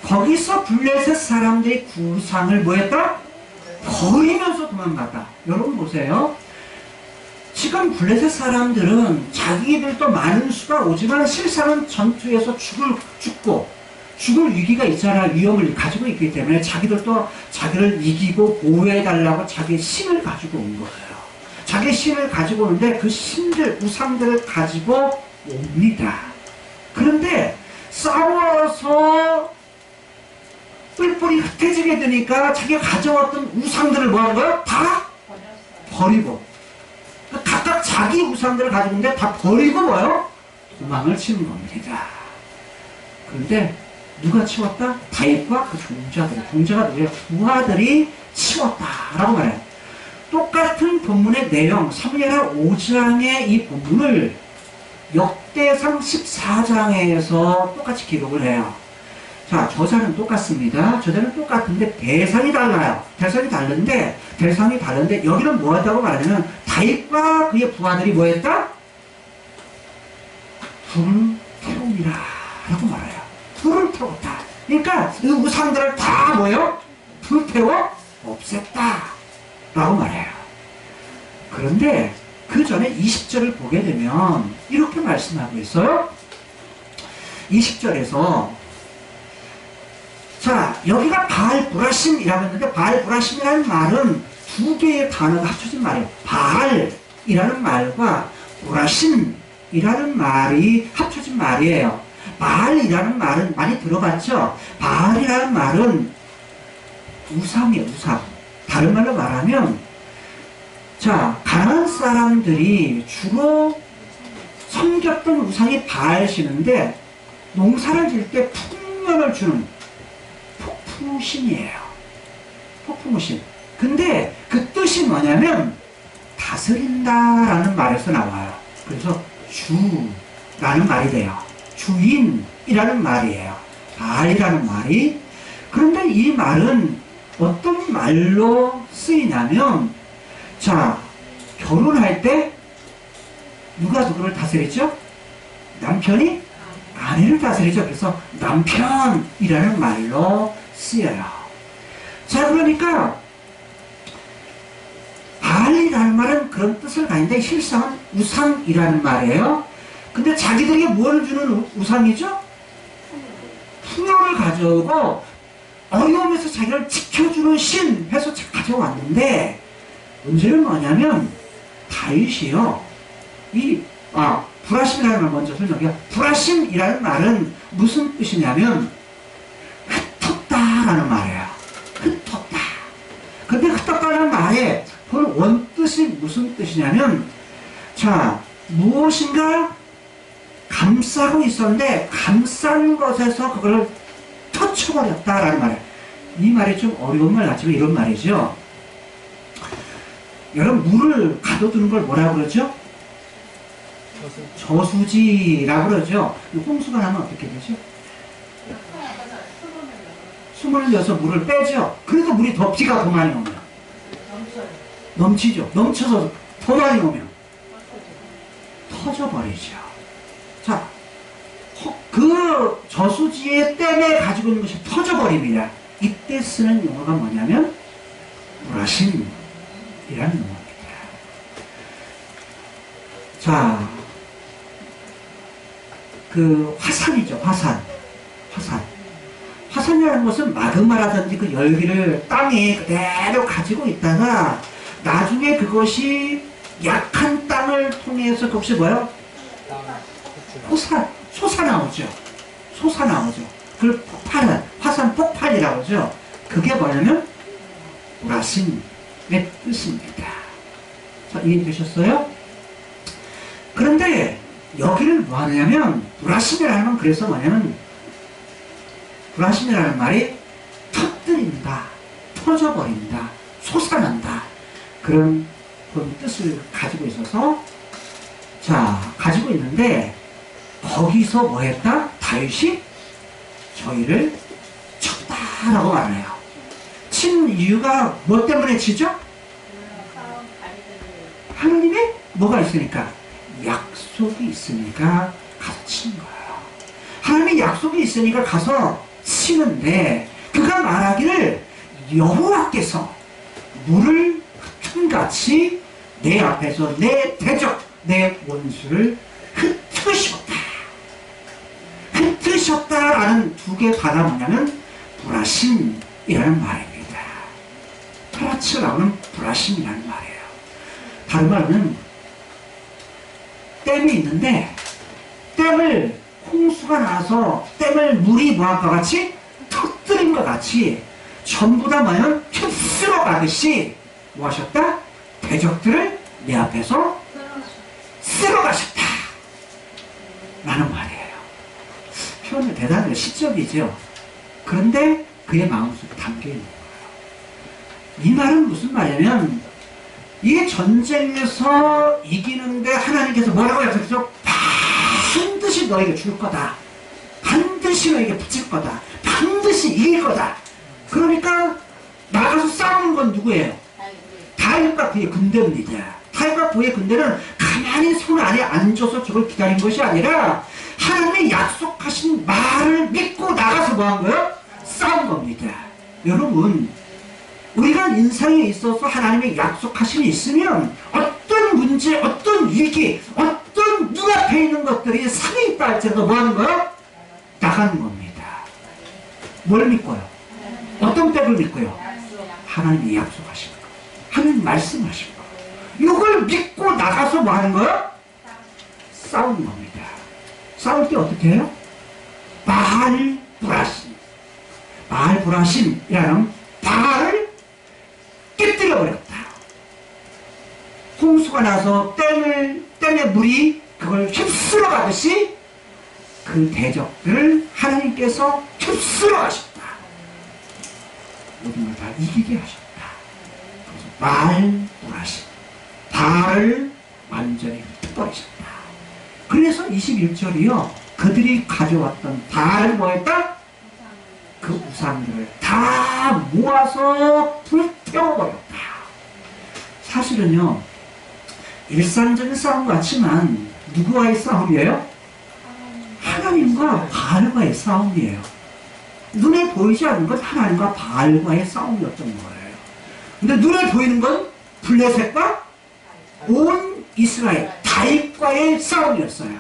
거기서 블레셋 사람들이 구상을 뭐했다? 버리면서 도망갔다. 여러분 보세요. 지금 블레셋 사람들은 자기들도 많은 수가 오지만 실상은 전투에서 죽을 위기가 있잖아. 위험을 가지고 있기 때문에 자기들도 자기를 이기고 보호해달라고 자기의 힘을 가지고 온 거예요. 자기 신을 가지고 오는데 그 신들, 우상들을 가지고 옵니다. 그런데 싸워서 뿔뿔이 흩어지게 되니까 자기가 가져왔던 우상들을 뭐 하는 거예요? 다 버리고. 각각 자기 우상들을 가지고 있는데 다 버리고 뭐요? 도망을 치는 겁니다. 그런데 누가 치웠다? 다윗과 그 종자가 누구예요? 부하들이 치웠다라고 말해요. 똑같은 본문의 내용, 사무엘하 5장의 이 본문을 역대상 14장에서 똑같이 기록을 해요. 자, 저자는 똑같습니다. 저자는 똑같은데 대상이 달라요. 대상이 다른데 여기는 뭐 했다고 말하냐면 다윗과 그의 부하들이 뭐 했다? 불을 태우니라 라고 말해요. 불을 태웠다. 그러니까 이 우상들을 다 뭐예요? 불태워 없앴다 라고 말해요. 그런데 그 전에 20절을 보게 되면 이렇게 말씀하고 있어요. 20절에서 자, 여기가 바알브라심이라고 했는데 바알브라심이라는 말은 두 개의 단어가 합쳐진 말이에요. 바알이라는 말과 브라심이라는 말이 합쳐진 말이에요. 바알이라는 말은 많이 들어봤죠? 바알이라는 말은 우상이에요, 우상. 다른 말로 말하면 자, 가나안 사람들이 주로 섬겼던 우상이 바알신인데 농사를 질 때 풍년을 주는 폭풍우신이에요. 폭풍우신. 근데 그 뜻이 뭐냐면 다스린다라는 말에서 나와요. 그래서 주라는 말이 돼요. 주인이라는 말이에요. 바알이라는 말이. 그런데 이 말은 어떤 말로 쓰이냐면 자, 결혼할 때 누가 누구를 다스리죠? 남편이 아내를 다스리죠. 그래서 남편이라는 말로 쓰여요. 자, 그러니까 바알이라는 말은 그런 뜻을 가는데 실상은 우상이라는 말이에요. 근데 자기들에게 뭘 주는 우상이죠? 풍요를 가져오고 어려움에서 자기를 지켜주는 신 해서 가져왔는데 문제는 뭐냐면 다윗이요. 브라심이라는 말 먼저 설명해요. 브라심이라는 말은 무슨 뜻이냐면 흩었다라는 말이에요. 흩었다. 근데 흩었다는 말의 본 원뜻이 무슨 뜻이냐면 자, 무엇인가 감싸고 있었는데 감싼 것에서 그걸 터쳐버렸다라는 말이에요. 이 말이 좀 어려운 말 같지만 이런 말이죠. 여러분 물을 가둬두는 걸 뭐라고 그러죠? 저수지라고 그러죠. 홍수가 나면 어떻게 되죠? 수문을 여서 물을 빼죠. 그래서 물이 비가 더 많이 오면 넘치죠. 넘쳐서 더 많이 오면 터져버리죠. 자, 그 저수지의 댐에 가지고 있는 것이 터져버립니다. 이때 쓰는 용어가 뭐냐면 브라심이라는 용어입니다. 자, 그 화산이죠. 화산이라는 것은 마그마라든지 그 열기를 땅에 그대로 가지고 있다가 나중에 그것이 약한 땅을 통해서 그것이 뭐예요? 솟아나오죠. 그걸 화산 폭발이라고 하죠. 그게 뭐냐면 브라심의 뜻입니다. 자, 이해되셨어요? 그런데 여기를 뭐 하냐면 브라심이라는 건 그래서 뭐냐면 브라심이라는 말이 터뜨린다, 터져버린다, 솟아난다 그런 뜻을 가지고 있어서 자, 가지고 있는데 거기서 뭐 했다? 다윗이 저희를 쳤다라고 말해요. 친 이유가 뭐 때문에 치죠? 하느님의 뭐가 있으니까? 약속이 있으니까 가서 치는 거예요. 하나님의 약속이 있으니까 가서 치는데 그가 말하기를 여호와께서 물을 흠같이 내 앞에서 내 대적, 내 원수를 흩으셨다라는 두 개의 단어가 뭐냐면 브라심이라는 말입니다. 파라츠라고는 브라심이라는 말이에요. 다른 말로는 댐이 있는데 댐을 홍수가 나서 댐을 물이 뭐할 것 같이 터뜨린 것 같이 전부 다 뭐냐면 휩쓸어 가듯이 뭐 하셨다? 대적들을 내 앞에서 쓸어 가셨다 라는 말이에요. 표현을 대단히 시적이죠. 그런데 그의 마음속에 담겨 있는 거예요. 이 말은 무슨 말이냐면 이 전쟁에서 이기는데 하나님께서 뭐라고 하셨죠? 반드시 너에게 줄 거다. 반드시 너에게 붙일 거다. 반드시 이길 거다. 그러니까 나가서 싸우는 건 누구예요? 다윗과 그의 군대입니다. 다윗과 그의 군대는 가만히 손 안에 앉아서 저걸 기다린 것이 아니라 하나님의 약속하신 말을 믿고 나가서 뭐 한 거예요? 싸운 겁니다. 여러분, 우리가 인생에 있어서 하나님의 약속하심이 있으면 어떤 문제, 어떤 위기, 어떤 눈앞에 있는 것들이 상해 있다 할지라도 뭐 하는 거예요? 나가는 겁니다. 뭘 믿고요? 어떤 때를 믿고요? 하나님이 약속하신 거, 하나님 말씀하신 거. 이걸 믿고 나가서 뭐 하는 거예요? 싸우는 겁니다. 싸울 때 어떻게 해요? 바알브라심. 바알브라심이라는 바알을 깨뜨려 버렸다. 홍수가 나서 댐의 물이 그걸 휩쓸어 가듯이 그 대적들을 하나님께서 휩쓸어 가셨다. 모든 걸 다 이기게 하셨다. 그래서 바알브라심. 바알을 완전히 흩어버리셨다. 그래서 21절이요. 그들이 가져왔던 바알을 뭐 했다? 그 우상들을 다 모아서 불태워버렸다. 사실은요, 일상적인 싸움 같지만 누구와의 싸움이에요? 하나님과 바알과의 싸움이에요. 눈에 보이지 않는 건 하나님과 바알과의 싸움이었던 거예요. 근데 눈에 보이는 건 블레셋과 온 이스라엘, 다윗과의 싸움이었어요.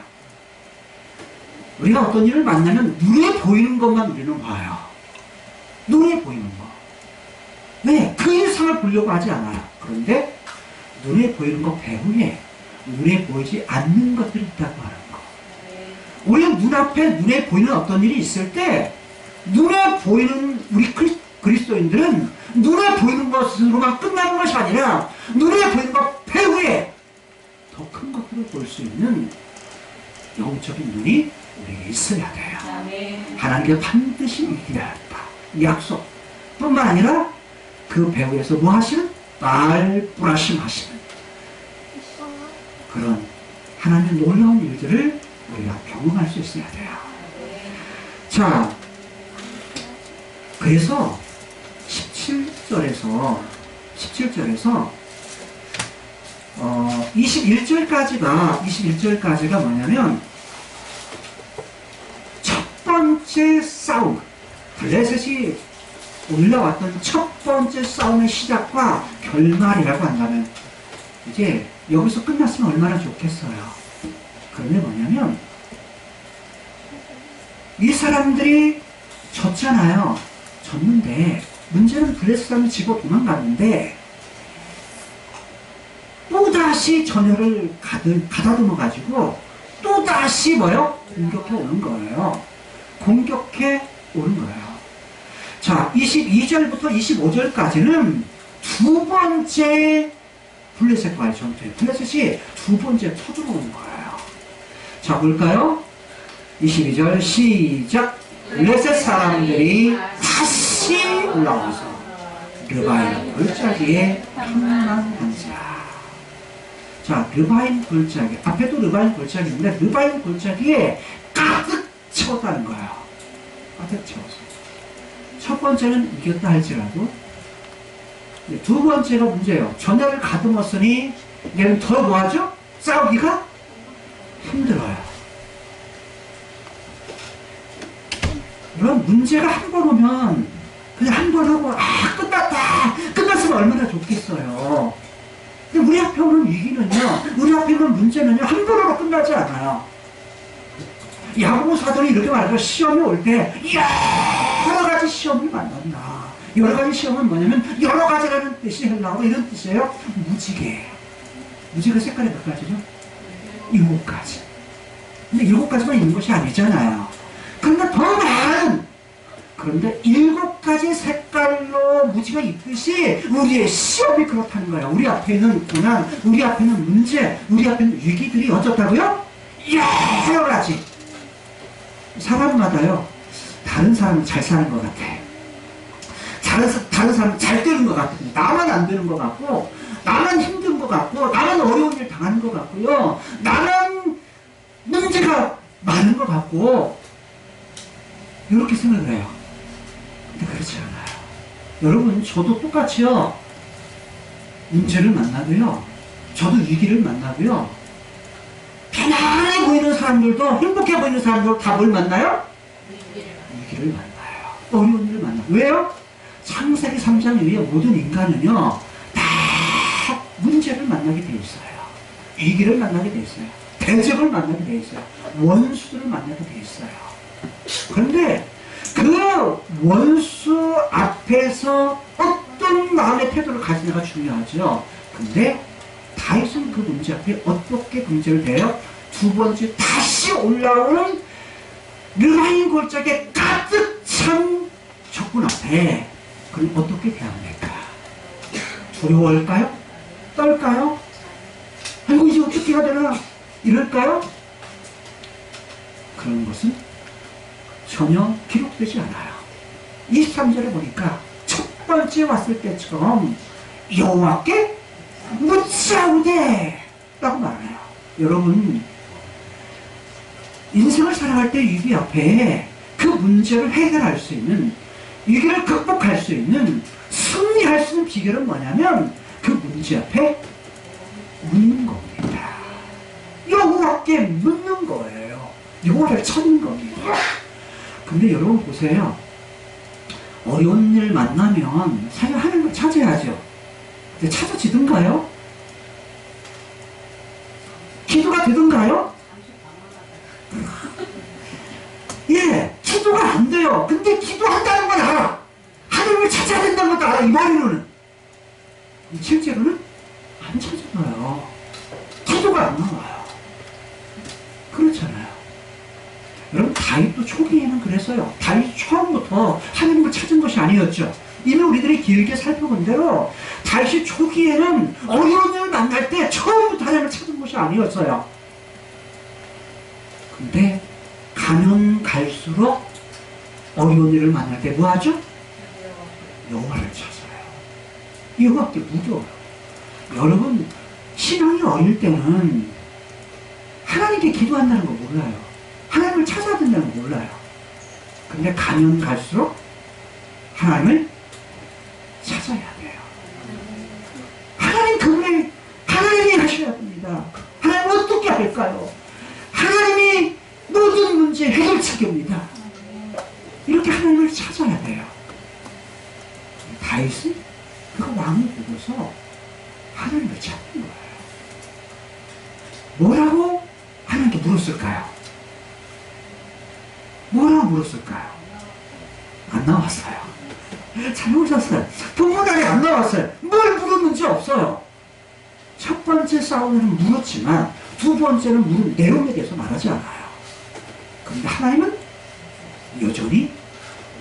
우리가 어떤 일을 만나면 눈에 보이는 것만 우리는 봐요. 눈에 보이는 거. 왜? 그 이상을 보려고 하지 않아요. 그런데 눈에 보이는 것 배후에 눈에 보이지 않는 것들이 있다고 하는 거. 우리 눈앞에 눈에 보이는 어떤 일이 있을 때 눈에 보이는 우리 그리스도인들은 눈에 보이는 것으로만 끝나는 것이 아니라 눈에 보이는 것 배후에 더 큰 것들을 볼 수 있는 영적인 눈이 우리에게 있어야 돼요. 하나님께 반드시 이기야 한다. 이 약속 뿐만 아니라 그 배후에서 뭐 하시는? 바알브라심 하시는 그런 하나님의 놀라운 일들을 우리가 경험할 수 있어야 돼요. 자, 그래서 17절에서 21절까지가 뭐냐면 첫 번째 싸움, 블레셋이 올라왔던 첫 번째 싸움의 시작과 결말이라고 한다면 이제 여기서 끝났으면 얼마나 좋겠어요. 그런데 뭐냐면 이 사람들이 졌잖아요. 졌는데 문제는 블레셋 사람이 지고 도망갔는데 또다시 전열을 가다듬어 가지고 또다시 뭐요? 공격해 오는 거예요. 공격해 오는 거예요. 자, 22절부터 25절까지는 두 번째 블레셋과의 전투예요. 블레셋이 두 번째 쳐들어오는 거예요. 자, 볼까요? 22절 시작. 블레셋 사람들이 다시 올라와서 르바임 골짜기에 평안한지라. 자, 르바임 골짜기. 앞에도 르바임 골짜기인데 르바임 골짜기에 가득 채웠다는 거예요. 가득 채워서. 첫 번째는 이겼다 할지라도 두 번째가 문제예요. 전열을 가듬었으니 얘는 더 뭐하죠? 싸우기가 힘들어요. 물론 문제가 한 번 오면 그냥 한 번 하고 끝났다! 끝났으면 얼마나 좋겠어요. 근데 우리 앞에 오는 위기는요, 우리 앞에 있는 문제는요, 한 번으로 끝나지 않아요. 야고보 사도는 이렇게 말해요. 시험이 올 때 여러 가지 시험이 만난다. 여러 가지 시험은 뭐냐면 여러 가지라는 뜻이 헬라어로 이런 뜻이에요. 무지개. 무지개 색깔이 몇 가지죠? 7가지. 근데 7가지만 있는 것이 아니잖아요. 그런데 더 많은, 그런데 7가지 색깔로 무지가 있듯이 우리의 시험이 그렇다는 거예요. 우리 앞에 있는 고난, 우리 앞에 있는 문제, 우리 앞에 있는 위기들이 어쩌다고요? 여러 가지. 사람마다요, 다른 사람은 잘 사는 것 같아. 다른 사람은 잘 되는 것 같아. 나만 안 되는 것 같고, 나만 힘든 것 같고, 나만 어려운 일 당하는 것 같고요. 나만 문제가 많은 것 같고, 이렇게 생각을 해요. 근데 그렇지 않아요. 여러분, 저도 똑같이요. 문제를 만나고요. 저도 위기를 만나고요. 편안해 보이는 사람들도, 행복해 보이는 사람들도 다 뭘 만나요? 위기를 만나요. 어려운 일을 만나요. 왜요? 창세기 3장 이후에 모든 인간은요, 다 문제를 만나게 돼 있어요. 위기를 만나게 돼 있어요. 대적을 만나게 돼 있어요. 원수들을 만나게 돼 있어요. 그런데 그 원수 앞에서 어떤 마음의 태도를 가지느냐가 중요하죠. 근데 다윗은 그 문제 앞에 어떻게 문제를 대요? 두 번째 다시 올라오는 르마인 골짜기에 가득 찬 적군 앞에 그럼 어떻게 대합니까? 두려워할까요? 떨까요? 아이고 이제 어떻게 해야 되나? 이럴까요? 그런 것은 전혀 기록되지 않아요. 23절에 보니까 첫 번째 왔을 때처럼 여호와께 묻자오되 라고 말해요. 여러분, 인생을 살아갈 때 위기 앞에 그 문제를 해결할 수 있는, 위기를 극복할 수 있는, 승리할 수 있는 비결은 뭐냐면 그 문제 앞에 묻는 겁니다. 여호와께 묻는 거예요. 여호와를 찾는 겁니다. 근데 여러분 보세요. 어려운 일 만나면 사실 하나님을 찾아야죠. 근데 찾아지든가요? 기도가 되든가요? 예, 기도가 안 돼요. 근데 기도한다는 건 알아. 하나님을 찾아야 된다는 것도 알아. 이 머리로는. 실제로는 안 찾아봐요. 기도가 안 나와요. 그렇잖아요. 여러분, 다윗도 초기에는 그랬어요. 다윗이 처음부터 하나님을 찾은 것이 아니었죠. 이미 우리들이 길게 살펴본 대로 다윗이 초기에는 어려운 일을 만날 때 처음부터 하나님을 찾은 것이 아니었어요. 근데 가면 갈수록 어려운 일을 만날 때 뭐하죠? 여호와를 찾아요. 여호와께 묻어요. 여러분, 신앙이 어릴 때는 하나님께 기도한다는 거 몰라요. 하나님을 찾아야 된다는 거 몰라요. 근데 가면 갈수록 하나님을 찾아야 돼요. 하나님 그분이, 하나님이 하셔야 됩니다. 하나님 어떻게 할까요? 하나님이 모든 문제 해결책입니다. 이렇게 하나님을 찾아야 돼요. 다윗은 그 왕을 보고서 하나님을 찾는 거예요. 뭐라고 하나님께 물었을까요? 뭐라고 물었을까요? 안 나왔어요. 잘못했어요. 본문 안에 안 나왔어요. 뭘 물었는지 없어요. 첫 번째 싸움에는 물었지만 두 번째는 물은 내용에 대해서 말하지 않아요. 그런데 하나님은 여전히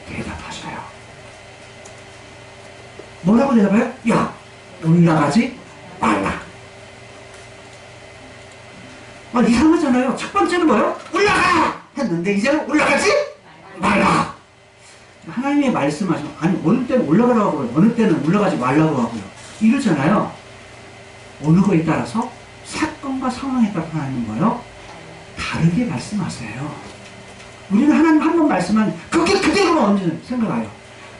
대답하셔요. 뭐라고 대답해요? 야, 올라가지 말라. 이상하잖아요. 첫 번째는 뭐예요? 올라가! 했는데 이제는 올라가지 말라. 하나님이 말씀하시면, 아니 어느 때는 올라가라고 하고요, 어느 때는 올라가지 말라고 하고요, 이러잖아요. 어느 거에 따라서 사건과 상황에 따라 하나님은 뭐예요? 다르게 말씀하세요. 우리는 하나님 한 번 말씀하면 그게 그대로 언제는 생각해요.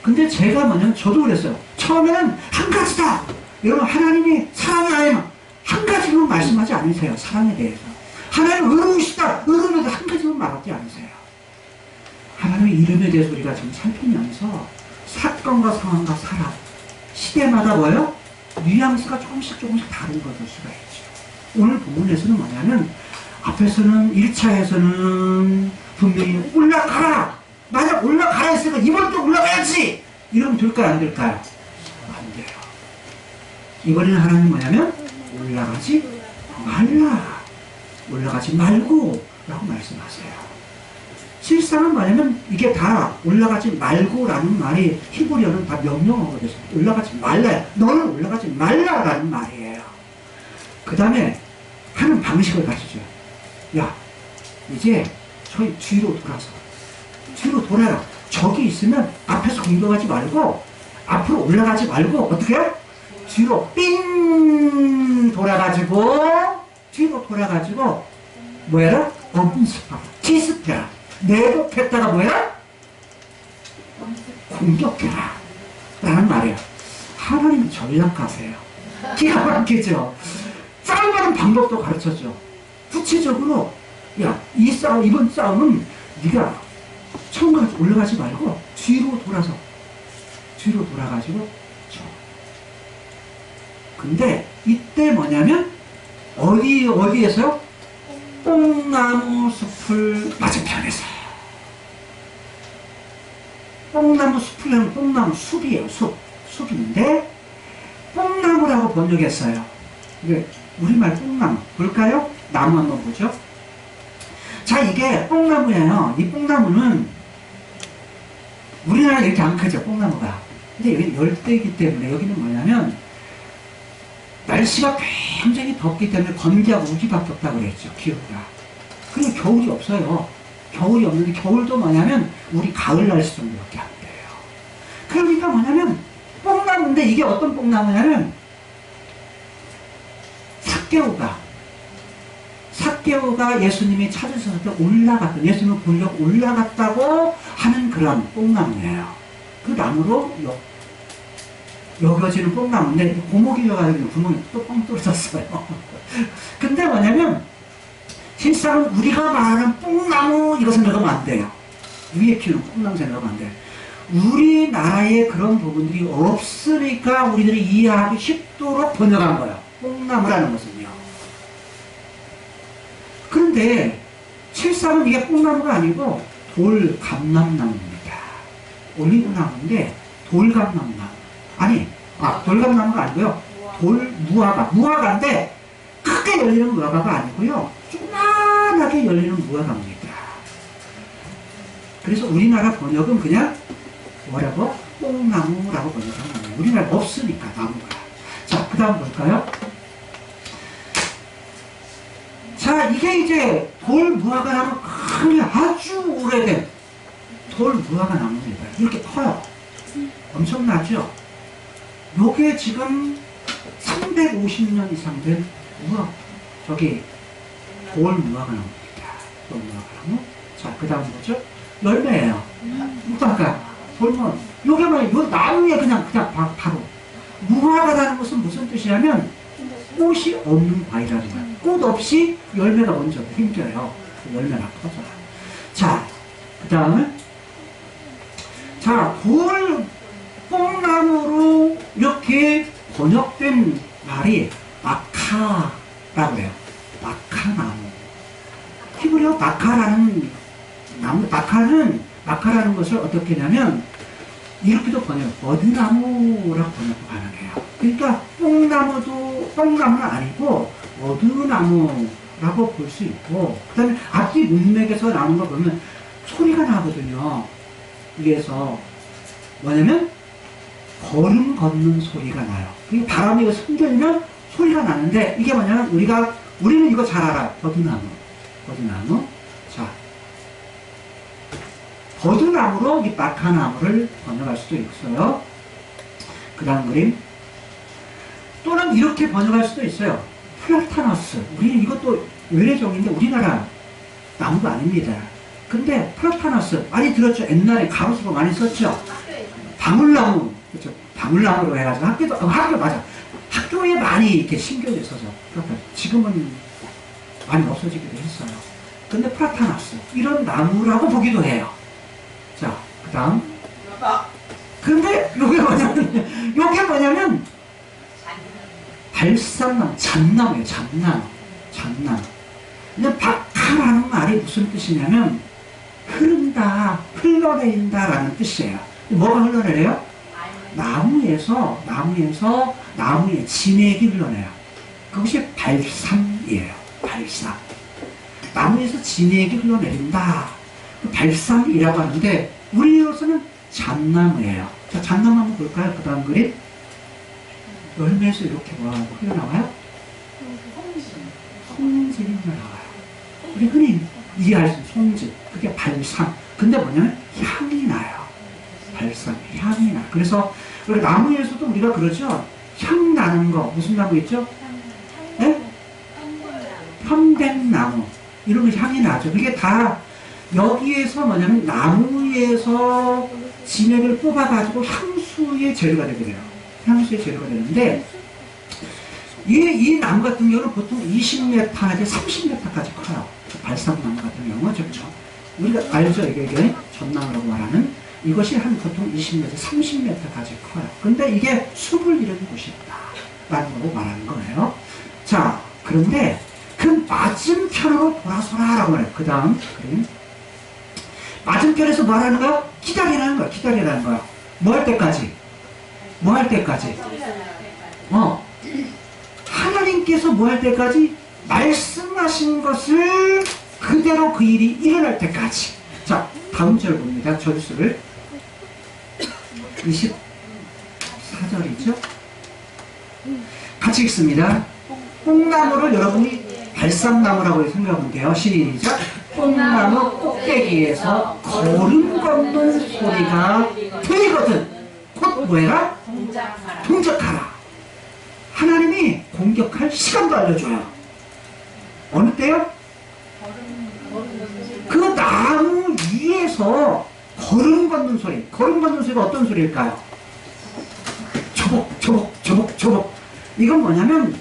근데 제가 뭐냐면 저도 그랬어요. 처음에는 한 가지다. 여러분, 하나님이 사랑이 아니면 한 가지만 말씀하지 않으세요. 사랑에 대해서. 하나님 의로우시다. 의로우다. 한 가지만 말하지 않으세요. 하나님의 이름에 대해서 우리가 좀 살피면서 사건과 상황과 사람, 시대마다 뭐예요? 뉘앙스가 조금씩 다른 것일 수가 있죠. 오늘 본문에서는 뭐냐면 앞에서는 1차에서는 분명히 올라가라. 만약 올라가라 했으니까 이번 또 올라가야지. 이러면 될까요? 안 될까요? 안 돼요. 이번에는 하나님 뭐냐면 올라가지 말라. 올라가지 말고 라고 말씀하세요. 실상은 뭐냐면 이게 다 올라가지 말고라는 말이 히브리어는 다 명령어거든요. 올라가지 말라. 너는 올라가지 말라라는 말이에요. 그 다음에 하는 방식을 가르쳐줘요. 야, 이제 저희 뒤로 돌아서. 뒤로 돌아라. 적이 있으면 앞에서 공격하지 말고 앞으로 올라가지 말고 어떻게 해요? 뒤로 삥 돌아가지고 뒤로 돌아가지고 뭐해라? 엄습하라. 기습해라. 내복했다가 뭐해라? 공격해라. 라는 말이에요. 하나님이 전략가세요. 기가 막히죠? 싸움하는 방법도 가르쳐줘. 구체적으로 야, 이번 싸움은 네가 처음까지 올라가지 말고 뒤로 돌아가지고 쳐. 근데 이때 뭐냐면 어디에서요? 뽕나무 숲을 맞은편에서. 뽕나무 숲이라는 뽕나무 숲이에요. 숲인데 뽕나무라고 번역했어요. 이게 우리말 뽕나무 볼까요? 나무 한번 보죠. 자, 이게 뽕나무예요. 이 뽕나무는 우리나라 이렇게 안 크죠, 뽕나무가. 근데 여기는 열대이기 때문에 여기는 뭐냐면 날씨가 굉장히 덥기 때문에 건기하고 우기밖에 없다고 그랬죠, 기후가. 그리고 겨울이 없어요. 겨울이 없는데 겨울도 뭐냐면 우리 가을 날씨 정도밖에 안 돼요. 그러니까 뭐냐면 뽕나무인데 이게 어떤 뽕나무냐면 삭개오가 예수님이 찾으셨을 때 올라갔던, 예수님을 보려고 올라갔다고 하는 그런 뽕나무예요. 그 나무로 여겨지는 뽕나무인데 고목이 져가지고 구멍이 또 뻥 뚫어졌어요. 근데 뭐냐면 실상은 우리가 말하는 뽕나무 이거 생각하면 안 돼요. 위에 키우는 뽕나무 생각하면 안 돼요. 우리나라에 그런 부분들이 없으니까 우리들이 이해하기 쉽도록 번역한 거예요. 뽕나무라는 것은요. 그런데 실상은 이게 뽕나무가 아니고 돌감람나무입니다. 올리브나무인데 돌감람나무. 돌감나무가 아니고요. 무화과인데 크게 열리는 무화과가 아니고요. 조그만하게 열리는 무화과입니다. 그래서 우리나라 번역은 그냥 뭐라고? 뽕나무라고 번역한 거예요. 우리나라 없으니까 나무가. 자, 그 다음 볼까요? 자, 이게 이제 돌무화과나무 큰 아주 오래된 돌무화과 나무입니다. 이렇게 커요. 엄청나죠? 요게 지금 350년 이상 된 돌무화과 나무입니다. 돌무화과 나무. 자, 그 다음 뭐죠? 열매예요. 무화과. 요게 뭐예요? 요 나무에 그냥 바로. 무화과라는 것은 무슨 뜻이냐면 꽃이 없는 과일이라는 거예요. 꽃 없이 열매가 먼저 생겨요. 열매가 터져요. 자, 그 다음에 뽕나무로 이렇게 번역된 말이 마카라고 해요. 마카나무. 히브리어 마카라는 나무, 마카라는 것을 어떻게 하냐면 이렇게도 번역, 버드나무라고 번역도 가능해요. 그러니까 뽕나무는 아니고 버드나무라고 볼 수 있고, 그 다음에 앞뒤 문맥에서 나오는 거 보면 소리가 나거든요. 위에서 뭐냐면 걸음 걷는 소리가 나요. 이 바람이 흔들면 소리가 나는데 이게 뭐냐면 우리는 이거 잘 알아요. 버드나무. 자, 버드나무로 이 마카나무를 번역할 수도 있어요. 그 다음 그림. 또는 이렇게 번역할 수도 있어요. 플라타너스. 우리는 이것도 외래종인데 우리나라 나무가 아닙니다. 근데 플라타너스 많이 들었죠? 옛날에 가로수로 많이 썼죠? 방울나무. 그렇죠? 방울나무로 해가지고 학교 맞아. 학교에 많이 이렇게 심겨져 있어서. 지금은 많이 없어지기도 했어요. 근데 플라타너스. 이런 나무라고 보기도 해요. 자, 그 다음. 근데 요게 뭐냐면 발산나무, 잣나무예요. 잣나무. 근데 바카라는 말이 무슨 뜻이냐면 흐른다, 흘러내린다라는 뜻이에요. 뭐가 흘러내려요? 나무의 진액이 흘러내요. 그것이 발삼이에요. 발삼. 나무에서 진액이 흘러내린다. 그 발삼이라고 하는데 우리로서는 잣나무예요. 자, 잣나무 한번 볼까요? 그 다음 그림. 열매에서 이렇게 뭐라고 흘러나와요? 송진이 흘러나와요. 우리 흔히 이해할 수 있는 송진. 그게 발삼. 근데 뭐냐면 향이 나요. 발삼, 향이 나. 그래서 우리 나무에서도 우리가 그러죠. 향 나는 거. 무슨 나무 있죠? 네? 편백나무. 이런 거 향이 나죠. 그게 다 여기에서 뭐냐면 나무에서 진액을 뽑아가지고 향수의 재료가 되게 돼요. 향수의 재료가 되는데 이 나무 같은 경우는 보통 20m 내지 30m까지 커요. 발삼나무 같은 경우는 저 우리가 알죠? 이게 전나무라고 말하는 이것이 한 보통 20m, 30m까지 커요. 근데 이게 숲을 이루는 곳이 있다라는 거고 말하는 거예요. 자, 그런데 그 맞은편으로 돌아서라라고 말해요. 그 다음 그림. 맞은편에서 말하는 거야? 기다리라는 거야. 기다리라는 거야. 뭐 할 때까지? 뭐 할 때까지? 하나님께서 뭐 할 때까지? 말씀하신 것을 그대로 그 일이 일어날 때까지. 자, 다음 절 봅니다. 절수를. 24절이죠? 같이 읽습니다. 뽕나무를 여러분이 발삼나무라고 생각하면 돼요. 시작. 뽕나무 꼭대기에서 걸음 걷는 소리가 들리거든. 곧 뭐해라? 동작하라. 하나님이 공격할 시간도 알려줘요. 어느 때요? 그 나무 위에서 걸음 걷는 소리. 걸음 걷는 소리가 어떤 소리일까요? 조복. 이건 뭐냐면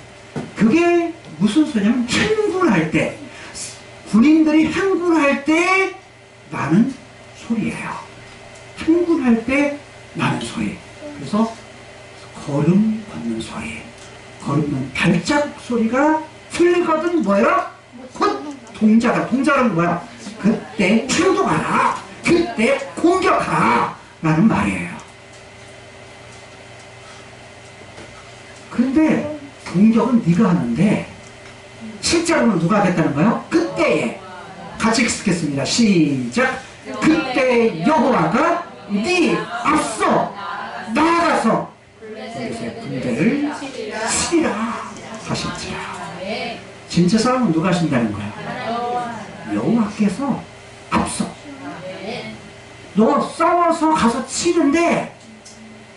그게 무슨 소리냐면 행군할 때, 군인들이 행군할 때 나는 소리예요. 행군할 때 나는 소리. 그래서 걸음 걷는 소리, 걸음 발자국 소리가 들리거든. 뭐야? 곧 동작은 뭐야? 그때 행동하라. 그때 공격하라. 라는 말이에요. 근데 공격은 네가 하는데 실제로는 누가 하겠다는 거예요? 그때에. 같이 읽겠습니다. 시작. 그때 여호와가 네 앞서 나아가서 블레셋의 군대를 치리라 하실지라. 진짜 싸움은 누가 하신다는 거야? 여호와께서 앞서. 너 싸워서 가서 치는데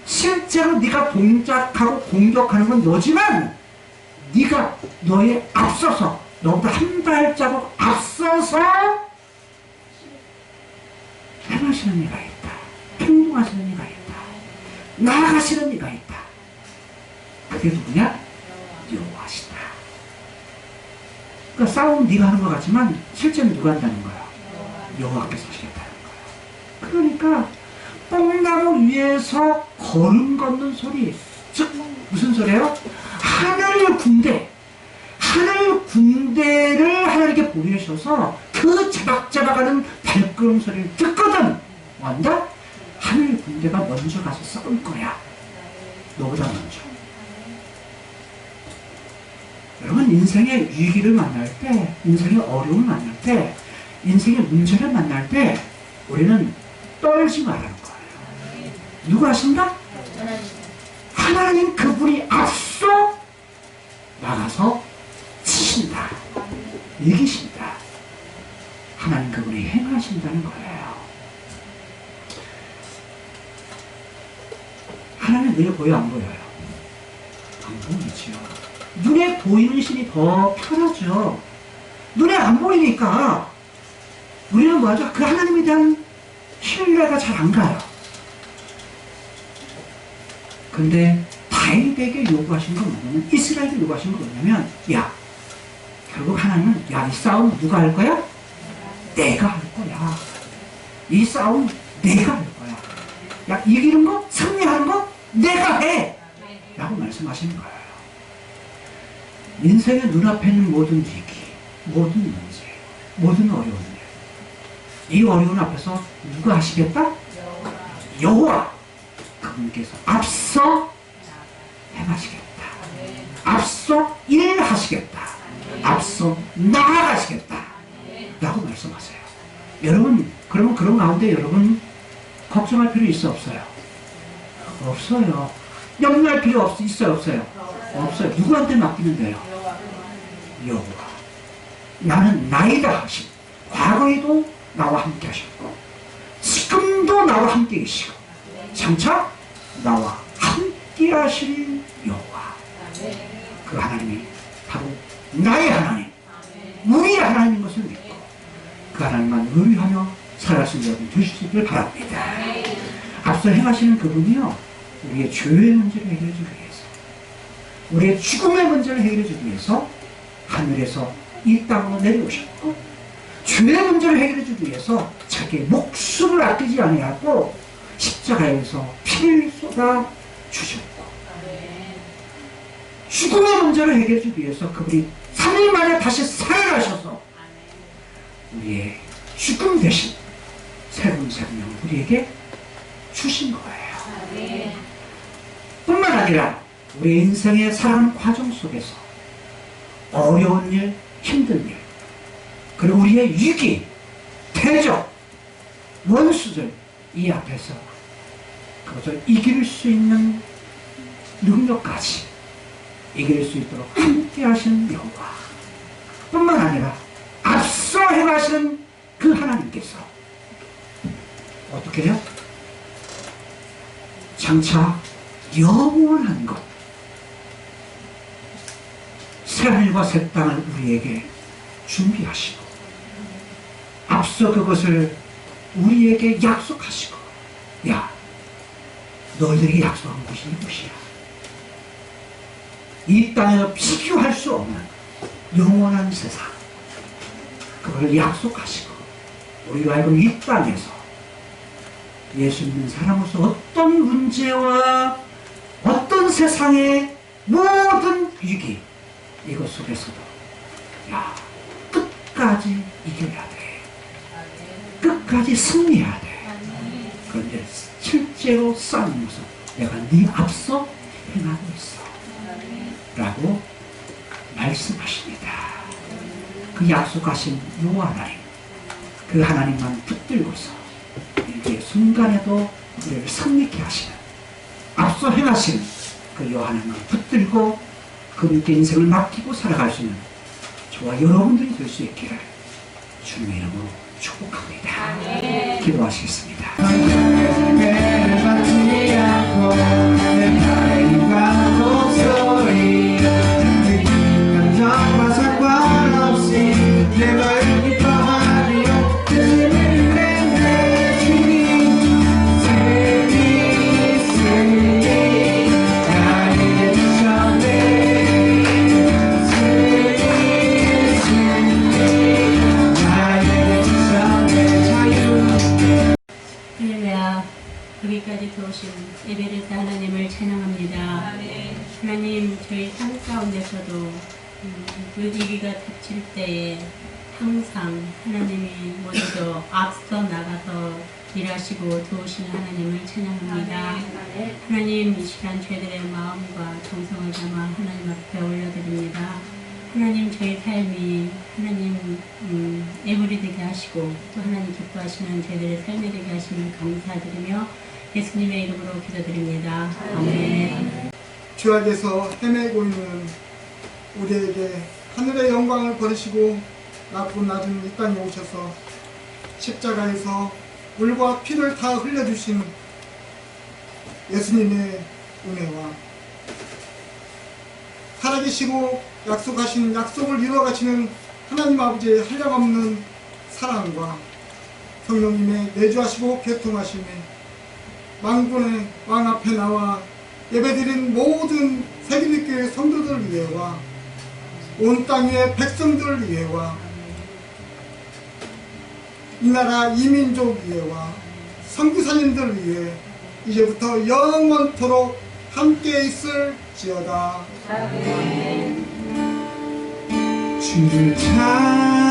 실제로 네가 동작하고 공격하는 건 너지만 네가 너의 앞서서 너보다 한 발자국 앞서서 행하시는 이가 있다. 행동하시는 이가 있다. 나아가시는 이가 있다. 그게 누구냐? 여호와시다. 그러니까 싸움은 네가 하는 것 같지만 실제는 누가 한다는 거야? 여호와께서 하시겠다는 거야. 그러니까 뽕나무 위에서 걸음 걷는 소리, 즉 무슨 소리예요? 하늘 군대를 하나님께 보내셔서 그 자박자박하는 발걸음 소리를 듣거든. 뭔가 하늘 군대가 먼저 가서 싸울 거야. 너보다 먼저. 여러분, 인생의 위기를 만날 때, 인생의 어려움을 만날 때, 인생의 문제를 만날 때 우리는 떨지 말라는 거예요. 누가 하신다? 하나님 그분이 앞서 나가서 치신다. 이기신다. 하나님 그분이 행하신다는 거예요. 하나님 눈에 보여 안 보여요? 안 보이지요. 눈에 보이는 신이 더 편하죠. 눈에 안 보이니까 우리는 뭐하죠? 그 하나님에 대한 신뢰가 잘 안 가요. 근데 다윗에게 요구하신 건 뭐냐면, 이스라엘에게 요구하신 건 뭐냐면, 야, 결국 하나님은, 야, 이 싸움 누가 할 거야? 내가 할 거야. 이 싸움 내가 할 거야. 야, 이기는 거, 승리하는 거 내가 해. 라고 말씀하시는 거예요. 인생의 눈앞에 있는 모든 위기, 모든 문제, 모든 어려운 일, 이 어려운 앞에서 누가 하시겠다? 여호와. 그분께서 앞서 행하시겠다. 앞서 일하시겠다. 앞서 나아가시겠다. 라고 말씀하세요. 여러분, 그러면 그런 가운데 여러분 걱정할 필요 있어 없어요? 없어요. 염려할 필요 있어요 없어요? 없어요. 누구한테 맡기면 돼요? 여호와. 나는 나이다 하신, 과거에도 나와 함께 하셨고 지금도 나와 함께 계시고 장차 나와 함께 하실 여호와. 그 하나님이 바로 나의 하나님, 우리의 하나님인 것을 믿고 그 하나님만 의뢰하며 살아갈 수 있는 여러분 되실 수 있기를 바랍니다. 앞서 행하시는 그분이요, 우리의 죄의 문제를 해결해 주기 위해서, 우리의 죽음의 문제를 해결해 주기 위해서 하늘에서 이 땅으로 내려오셨고, 죄의 문제를 해결해 주기 위해서 자기의 목숨을 아끼지 아니하고 십자가에서 피를 쏟아 주셨고, 죽음의 문제를 해결해 주기 위해서 그분이 3일 만에 다시 살아나셔서 우리의 죽음 대신 새로운 생명을 우리에게 주신 거예요. 뿐만 아니라 우리 인생의 살아가는 과정 속에서 어려운 일, 힘든 일, 그리고 우리의 위기, 대적, 원수들, 이 앞에서 그것을 이길 수 있는 능력까지 이길 수 있도록 함께 하신 여호와, 뿐만 아니라 앞서 행하시는 그 하나님께서 어떻게 해요? 장차 영원한 것, 새하늘과 새 땅을 우리에게 준비하시고 앞서 그것을 우리에게 약속하시고, 야, 너희들에게 약속한 것이 이것이야. 이 땅에서 비교할 수 없는 영원한 세상, 그걸 약속하시고 우리가 알고 이 땅에서 예수 믿는 사람으로서 어떤 문제와 어떤 세상의 모든 위기, 이것 속에서도 야, 끝까지 이겨야 돼. 끝까지 승리해야 돼. 그런데 실제로 싸우는 모습, 내가 네 앞서 행하고 있어 라고 말씀하십니다. 그 약속하신 여호와 하나님, 그 하나님만 붙들고서 이제 순간에도 우리를 승리케 하시는, 앞서 행하신 그 여호와 하나님만 붙들고 그분께 인생을 맡기고 살아갈 수 있는 저와 여러분들이 될 수 있기를 주님의 이름으로 축복합니다. 기도하시겠습니다. 여기까지 도우신 예배를 하나님을 찬양합니다. 하나님, 저희 삶 가운데서도 위기가 닥칠 때에 항상 하나님이 먼저 앞서 나가서 일하시고 도우시는 하나님을 찬양합니다. 하나님, 이 시간 저희들의 마음과 정성을 담아 하나님 앞에 올려드립니다. 하나님, 저희 삶이 하나님 애물이 되게 하시고 또 하나님 기뻐하시는 저희들의 삶이 되게 하시는 감사드리며 예수님의 이름으로 기도드립니다. 아멘. 죄악에서 헤매고 있는 우리에게 하늘의 영광을 버리시고 낮고 낮은 이 땅에 오셔서 십자가에서 물과 피를 다 흘려주신 예수님의 은혜와 살아계시고 약속하신 약속을 이루어가시는 하나님 아버지의 한량없는 사랑과 성령님의 내주하시고 교통하심에 만군의 왕 앞에 나와 예배드린 모든 세계교회 성도들 위해와 온 땅 위의 백성들을 위해와 이 나라 이민족 위해와 선교사님들 위해 이제부터 영원토록 함께 있을지어다. 주를 찬